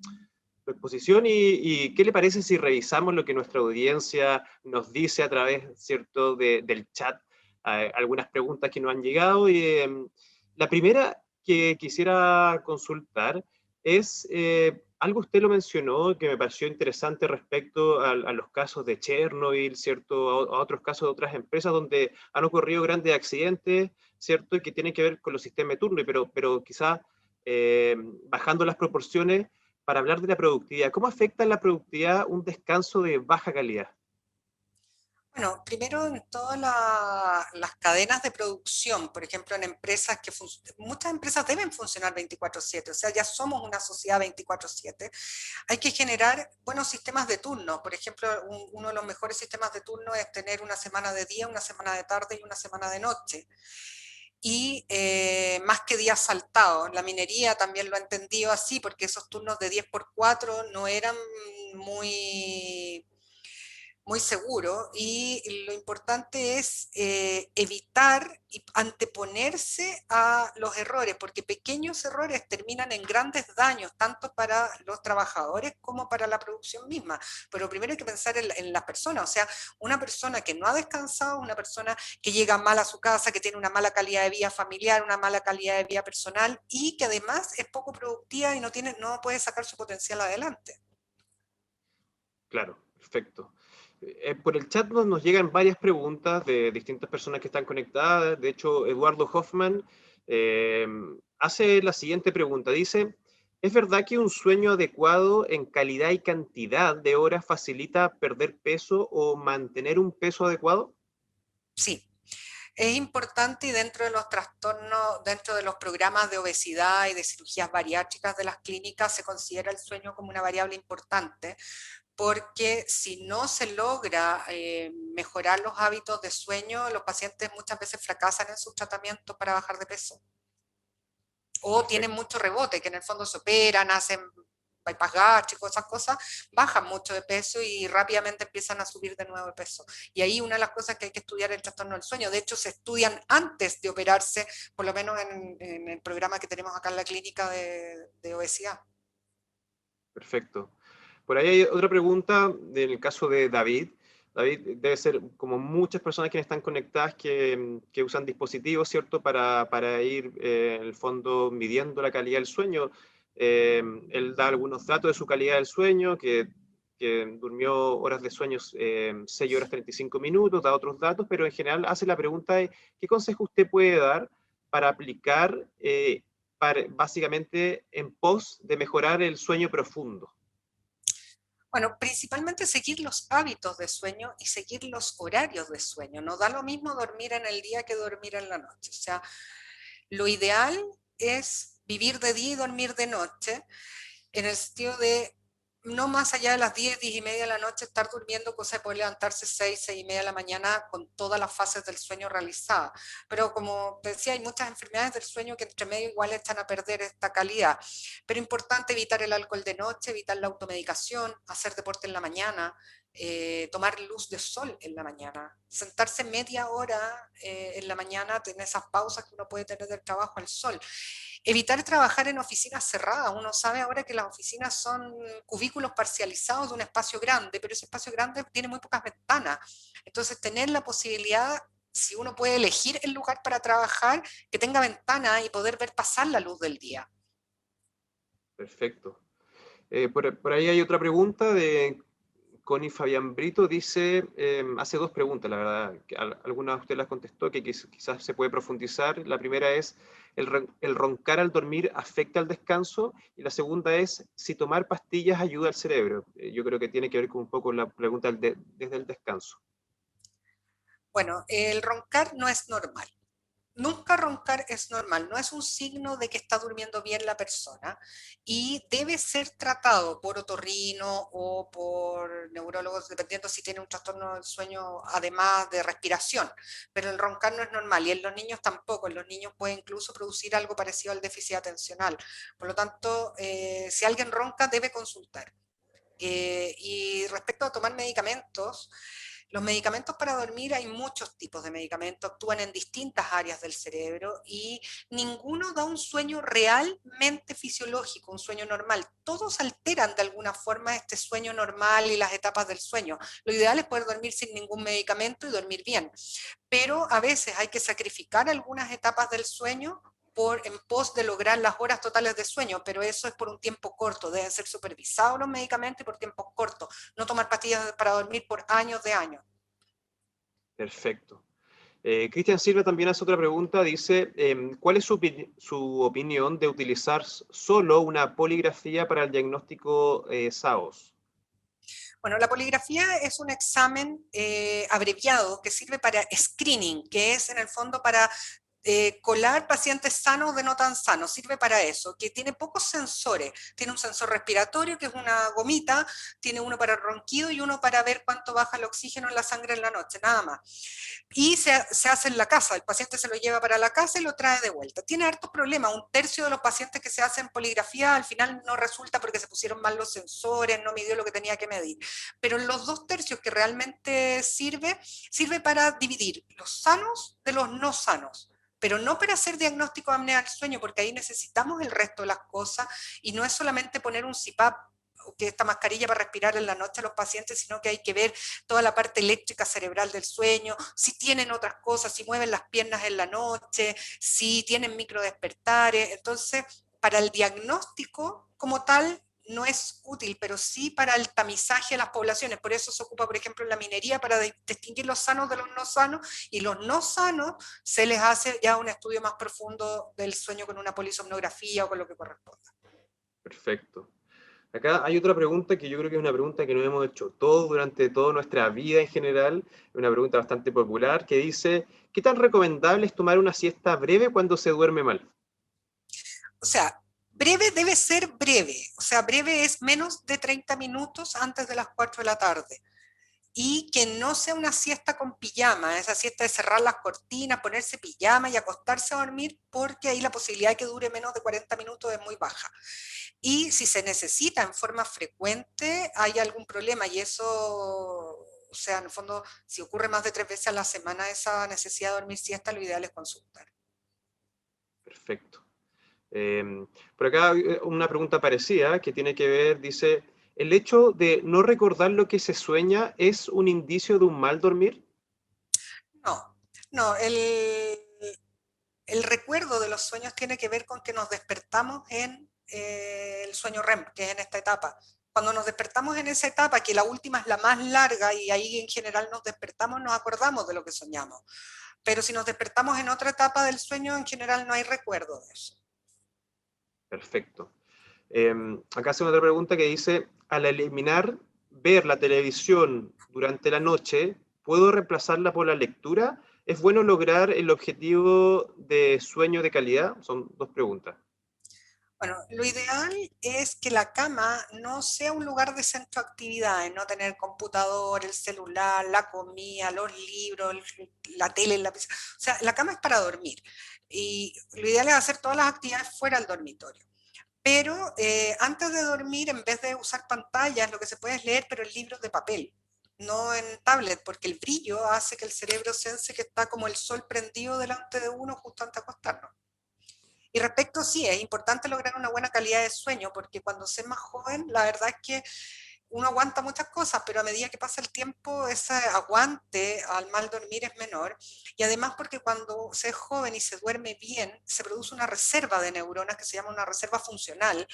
Speaker 1: exposición y ¿qué le parece si revisamos lo que nuestra audiencia nos dice a través, cierto, del chat? Algunas preguntas que nos han llegado. La primera que quisiera consultar es algo usted lo mencionó que me pareció interesante respecto a los casos de Chernobyl, ¿cierto? A otros casos de otras empresas donde han ocurrido grandes accidentes, ¿cierto? Y que tienen que ver con los sistemas de turno, pero quizá bajando las proporciones para hablar de la productividad. ¿Cómo afecta la productividad un descanso de baja calidad?
Speaker 3: Bueno, primero en todas las cadenas de producción, por ejemplo, en empresas muchas empresas deben funcionar 24/7, o sea, ya somos una sociedad 24/7. Hay que generar buenos sistemas de turno. Por ejemplo, uno de los mejores sistemas de turno es tener una semana de día, una semana de tarde y una semana de noche. Y más que días saltados. La minería también lo ha entendido así, porque esos turnos de 10x4 no eran muy muy seguro, y lo importante es evitar y anteponerse a los errores, porque pequeños errores terminan en grandes daños, tanto para los trabajadores como para la producción misma. Pero primero hay que pensar en las personas, o sea, una persona que no ha descansado, una persona que llega mal a su casa, que tiene una mala calidad de vida familiar, una mala calidad de vida personal y que además es poco productiva y no puede sacar su potencial adelante.
Speaker 1: Claro, perfecto. Por el chat nos llegan varias preguntas de distintas personas que están conectadas. De hecho, Eduardo Hoffman eh, hace la siguiente pregunta. Dice, ¿es verdad que un sueño adecuado en calidad y cantidad de horas facilita perder peso o mantener un peso adecuado?
Speaker 3: Sí. Es importante, y dentro de los trastornos, dentro de los programas de obesidad y de cirugías bariátricas de las clínicas, se considera el sueño como una variable importante, porque si no se logra mejorar los hábitos de sueño, los pacientes muchas veces fracasan en sus tratamientos para bajar de peso. O tienen
Speaker 1: Perfecto.
Speaker 3: mucho rebote, que en el fondo se operan, hacen bypass gástrico, esas cosas, bajan mucho de peso y rápidamente empiezan a subir de nuevo de peso. Y ahí una de las cosas que hay que estudiar es el trastorno del sueño. De hecho, se estudian antes de operarse, por lo menos en el programa que tenemos acá en la clínica de obesidad.
Speaker 1: Perfecto. Por ahí hay otra pregunta en el caso de David. David debe ser como muchas personas que están conectadas que usan dispositivos, ¿cierto? Para ir, en el fondo, midiendo la calidad del sueño. Él da algunos datos de su calidad del sueño, que durmió horas de sueño, 6 horas 35 minutos, da otros datos, pero en general hace la pregunta de ¿qué consejo usted puede dar para aplicar, básicamente en pos de mejorar el sueño profundo?
Speaker 3: Bueno, principalmente seguir los hábitos de sueño y seguir los horarios de sueño. No da lo mismo dormir en el día que dormir en la noche. O sea, lo ideal es vivir de día y dormir de noche, en el sentido de no más allá de las 10, 10 y media de la noche estar durmiendo, cosa de poder levantarse 6, 6 y media de la mañana con todas las fases del sueño realizadas. Pero como te decía, hay muchas enfermedades del sueño que entre medio igual echan a perder esta calidad. Pero importante evitar el alcohol de noche, evitar la automedicación, hacer deporte en la mañana, tomar luz de sol en la mañana, sentarse media hora en la mañana, tener esas pausas que uno puede tener del trabajo al sol. Evitar trabajar en oficinas cerradas. Uno sabe ahora que las oficinas son cubículos parcializados de un espacio grande, pero ese espacio grande tiene muy pocas ventanas. Entonces, tener la posibilidad, si uno puede elegir el lugar para trabajar, que tenga ventana y poder ver pasar la luz del día.
Speaker 1: Perfecto. Por ahí hay otra pregunta de Connie Fabián Brito, dice, hace dos preguntas, la verdad, que alguna de ustedes las contestó, que quizás se puede profundizar. La primera es, ¿el roncar al dormir afecta al descanso? Y la segunda es, si tomar pastillas ayuda al cerebro. Yo creo que tiene que ver con un poco la pregunta desde el descanso.
Speaker 3: Bueno, el roncar no es normal. Nunca roncar es normal, no es un signo de que está durmiendo bien la persona y debe ser tratado por otorrino o por neurólogos, dependiendo si tiene un trastorno del sueño, además de respiración. Pero el roncar no es normal y en los niños tampoco. En los niños puede incluso producir algo parecido al déficit atencional. Por lo tanto, si alguien ronca, debe consultar. Y respecto a tomar medicamentos, los medicamentos para dormir, hay muchos tipos de medicamentos, actúan en distintas áreas del cerebro y ninguno da un sueño realmente fisiológico, un sueño normal. Todos alteran de alguna forma este sueño normal y las etapas del sueño. Lo ideal es poder dormir sin ningún medicamento y dormir bien, pero a veces hay que sacrificar algunas etapas del sueño en pos de lograr las horas totales de sueño, pero eso es por un tiempo corto, deben ser supervisados los medicamentos y por tiempos cortos, no tomar pastillas para dormir por años de años.
Speaker 1: Perfecto. Cristian Silva también hace otra pregunta, dice, ¿cuál es su opinión de utilizar solo una poligrafía para el diagnóstico SAOS?
Speaker 3: Bueno, la poligrafía es un examen abreviado que sirve para screening, que es en el fondo para colar pacientes sanos de no tan sanos, sirve para eso, que tiene pocos sensores, tiene un sensor respiratorio que es una gomita, tiene uno para el ronquido y uno para ver cuánto baja el oxígeno en la sangre en la noche, nada más. Y se hace en la casa, el paciente se lo lleva para la casa y lo trae de vuelta. Tiene hartos problemas, un tercio de los pacientes que se hacen poligrafía al final no resulta porque se pusieron mal los sensores, no midió lo que tenía que medir. Pero los 2 tercios que realmente sirve para dividir los sanos de los no sanos, pero no para hacer diagnóstico de apnea del sueño, porque ahí necesitamos el resto de las cosas y no es solamente poner un CPAP, que esta mascarilla para respirar en la noche a los pacientes, sino que hay que ver toda la parte eléctrica cerebral del sueño, si tienen otras cosas, si mueven las piernas en la noche, si tienen microdespertares. Entonces, para el diagnóstico como tal, no es útil, pero sí para el tamizaje de las poblaciones. Por eso se ocupa, por ejemplo, en la minería para distinguir los sanos de los no sanos, y los no sanos se les hace ya un estudio más profundo del sueño con una polisomnografía o con lo que corresponda.
Speaker 1: Perfecto. Acá hay otra pregunta que yo creo que es una pregunta que nos hemos hecho todos durante toda nuestra vida en general, una pregunta bastante popular, que dice, ¿qué tan recomendable es tomar una siesta breve cuando se duerme mal?
Speaker 3: O sea, breve debe ser breve, o sea, breve es menos de 30 minutos antes de las 4 de la tarde. y que no sea una siesta con pijama, esa siesta de cerrar las cortinas, ponerse pijama y acostarse a dormir, porque ahí la posibilidad de que dure menos de 40 minutos es muy baja. Y si se necesita en forma frecuente, hay algún problema y eso, o sea, en el fondo, si ocurre más de 3 veces a la semana esa necesidad de dormir siesta, lo ideal es consultar.
Speaker 1: Perfecto. Por acá una pregunta parecida que tiene que ver, dice, ¿el hecho de no recordar lo que se sueña es un indicio de un mal dormir?
Speaker 3: No, no, el recuerdo de los sueños tiene que ver con que nos despertamos en el sueño REM, que es en esta etapa. Cuando nos despertamos en esa etapa, que la última es la más larga y ahí en general nos despertamos, nos acordamos de lo que soñamos. Pero si nos despertamos en otra etapa del sueño, en general no hay recuerdo de eso.
Speaker 1: Perfecto. Acá hace otra pregunta que dice, al eliminar ver la televisión durante la noche, ¿puedo reemplazarla por la lectura? ¿Es bueno lograr el objetivo de sueño de calidad? Son dos preguntas.
Speaker 3: Bueno, lo ideal es que la cama no sea un lugar de centro de actividades, no tener computador, el celular, la comida, los libros, la tele, la pizza. O sea, la cama es para dormir y lo ideal es hacer todas las actividades fuera del dormitorio. Pero antes de dormir, en vez de usar pantallas, lo que se puede es leer, pero en libros de papel, no en tablet, porque el brillo hace que el cerebro sense que está como el sol prendido delante de uno justo antes de acostarnos. Y respecto, sí, es importante lograr una buena calidad de sueño, porque cuando se es más joven, la verdad es que uno aguanta muchas cosas, pero a medida que pasa el tiempo, ese aguante al mal dormir es menor. Y además porque cuando se es joven y se duerme bien, se produce una reserva de neuronas que se llama una reserva funcional,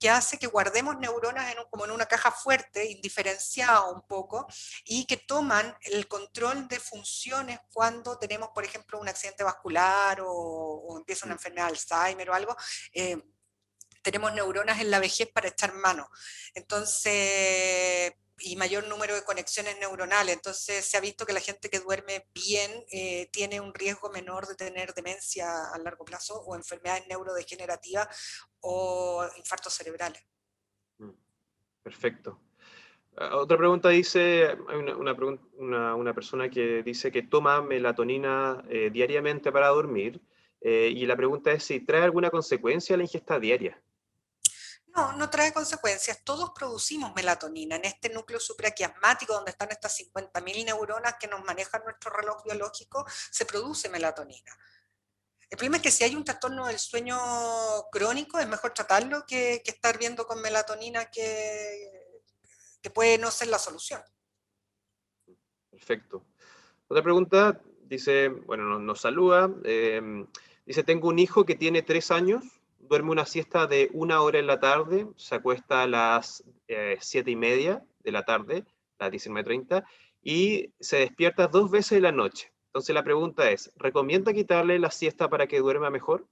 Speaker 3: que hace que guardemos neuronas como en una caja fuerte, indiferenciada un poco, y que toman el control de funciones cuando tenemos, por ejemplo, un accidente vascular o empieza una enfermedad de Alzheimer o algo. Tenemos neuronas en la vejez para echar mano. Entonces, y mayor número de conexiones neuronales. Entonces, se ha visto que la gente que duerme bien tiene un riesgo menor de tener demencia a largo plazo o enfermedades neurodegenerativas o infartos cerebrales.
Speaker 1: Perfecto. Otra pregunta dice, hay una persona que dice que toma melatonina diariamente para dormir y la pregunta es si trae alguna consecuencia la ingesta diaria.
Speaker 3: No, no trae consecuencias. Todos producimos melatonina en este núcleo supraquiasmático donde están estas 50.000 neuronas que nos manejan nuestro reloj biológico, se produce melatonina. El problema es que si hay un trastorno del sueño crónico, es mejor tratarlo que estar viendo con melatonina que puede no ser la solución.
Speaker 1: Perfecto. Otra pregunta dice, bueno, nos saluda, dice, tengo un hijo que tiene 3 años, duerme una siesta de 1 hora en la tarde, se acuesta a las 7:30 de la tarde, las 19:30, y se despierta 2 veces en la noche. Entonces la pregunta es, ¿recomienda quitarle la siesta para que duerma mejor?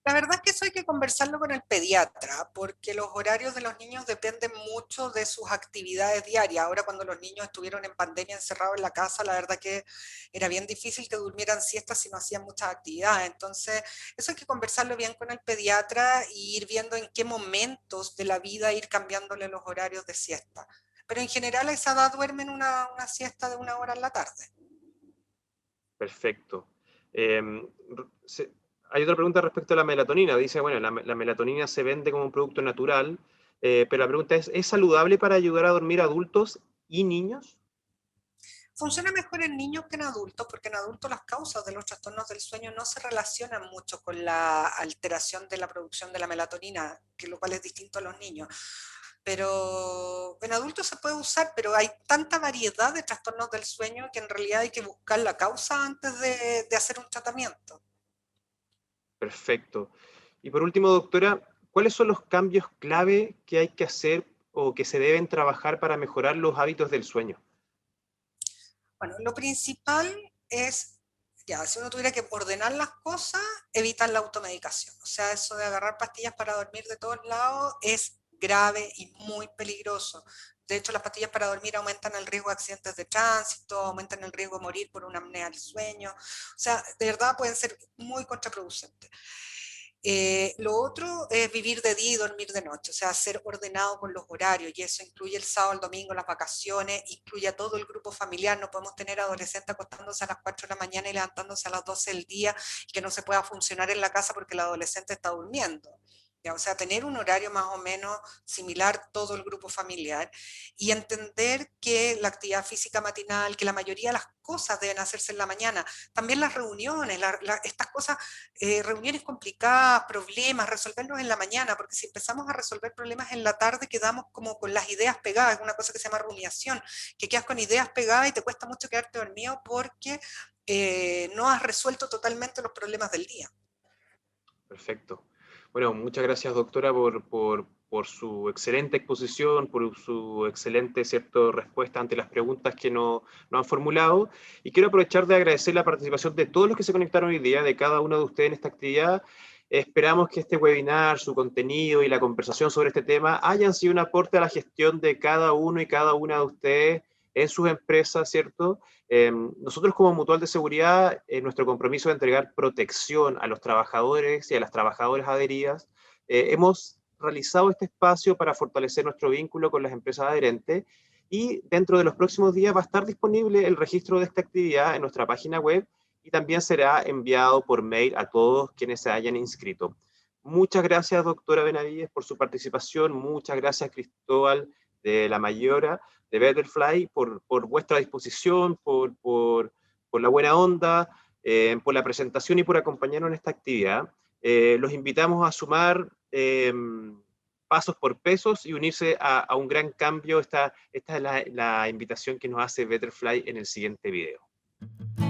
Speaker 3: La verdad es que eso hay que conversarlo con el pediatra, porque los horarios de los niños dependen mucho de sus actividades diarias. Ahora, cuando los niños estuvieron en pandemia encerrados en la casa, la verdad que era bien difícil que durmieran siestas si no hacían muchas actividades. Entonces, eso hay que conversarlo bien con el pediatra y ir viendo en qué momentos de la vida ir cambiándole los horarios de siesta. Pero en general a esa edad duermen una siesta de 1 hora en la tarde.
Speaker 1: Perfecto. Se- Hay otra pregunta respecto a la melatonina. Dice, bueno, la melatonina se vende como un producto natural, pero la pregunta ¿es saludable para ayudar a dormir adultos y niños?
Speaker 3: Funciona mejor en niños que en adultos, porque en adultos las causas de los trastornos del sueño no se relacionan mucho con la alteración de la producción de la melatonina, que lo cual es distinto a los niños. Pero en adultos se puede usar, pero hay tanta variedad de trastornos del sueño que en realidad hay que buscar la causa antes de hacer un tratamiento.
Speaker 1: Perfecto. Y por último, doctora, ¿cuáles son los cambios clave que hay que hacer o que se deben trabajar para mejorar los hábitos del sueño?
Speaker 3: Bueno, lo principal es, ya, si uno tuviera que ordenar las cosas, evitar la automedicación. O sea, eso de agarrar pastillas para dormir de todos lados es grave y muy peligroso. De hecho, las pastillas para dormir aumentan el riesgo de accidentes de tránsito, aumentan el riesgo de morir por una apnea del sueño. O sea, de verdad pueden ser muy contraproducentes. Lo otro es vivir de día y dormir de noche, o sea, ser ordenado con los horarios, y eso incluye el sábado, el domingo, las vacaciones, incluye a todo el grupo familiar. No podemos tener adolescentes acostándose a las 4 de la mañana y levantándose a las 12 del día y que no se pueda funcionar en la casa porque el adolescente está durmiendo. ¿Ya? O sea, tener un horario más o menos similar todo el grupo familiar y entender que la actividad física matinal, que la mayoría de las cosas deben hacerse en la mañana, también las reuniones, estas cosas, reuniones complicadas, problemas, resolverlos en la mañana, porque si empezamos a resolver problemas en la tarde quedamos como con las ideas pegadas, es una cosa que se llama rumiación, que quedas con ideas pegadas y te cuesta mucho quedarte dormido porque no has resuelto totalmente los problemas del día.
Speaker 1: Perfecto. Bueno, muchas gracias, doctora, por su excelente exposición, por su excelente, ¿cierto?, respuesta ante las preguntas que nos han formulado. Y quiero aprovechar de agradecer la participación de todos los que se conectaron hoy día, de cada uno de ustedes en esta actividad. Esperamos que este webinar, su contenido y la conversación sobre este tema hayan sido un aporte a la gestión de cada uno y cada una de ustedes en sus empresas, ¿cierto? Nosotros como Mutual de Seguridad, nuestro compromiso de entregar protección a los trabajadores y a las trabajadoras adheridas, hemos realizado este espacio para fortalecer nuestro vínculo con las empresas adherentes, y dentro de los próximos días va a estar disponible el registro de esta actividad en nuestra página web y también será enviado por mail a todos quienes se hayan inscrito. Muchas gracias, doctora Benavides, por su participación. Muchas gracias, Cristóbal de la Mayora, de Betterfly, por vuestra disposición, por la buena onda, por la presentación y por acompañarnos en esta actividad. Los invitamos a sumar pasos por pesos y unirse a un gran cambio. Esta es la invitación que nos hace Betterfly en el siguiente video.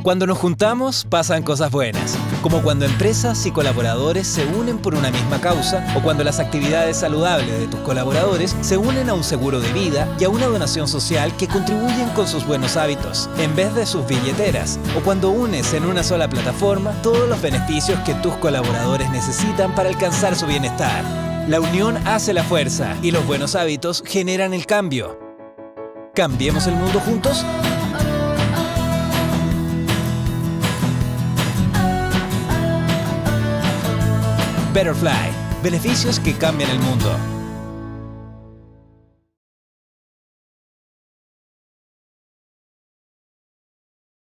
Speaker 4: Cuando nos juntamos, pasan cosas buenas, como cuando empresas y colaboradores se unen por una misma causa, o cuando las actividades saludables de tus colaboradores se unen a un seguro de vida y a una donación social que contribuyen con sus buenos hábitos, en vez de sus billeteras, o cuando unes en una sola plataforma todos los beneficios que tus colaboradores necesitan para alcanzar su bienestar. La unión hace la fuerza y los buenos hábitos generan el cambio. ¿Cambiemos el mundo juntos? Betterfly, beneficios que cambian el mundo.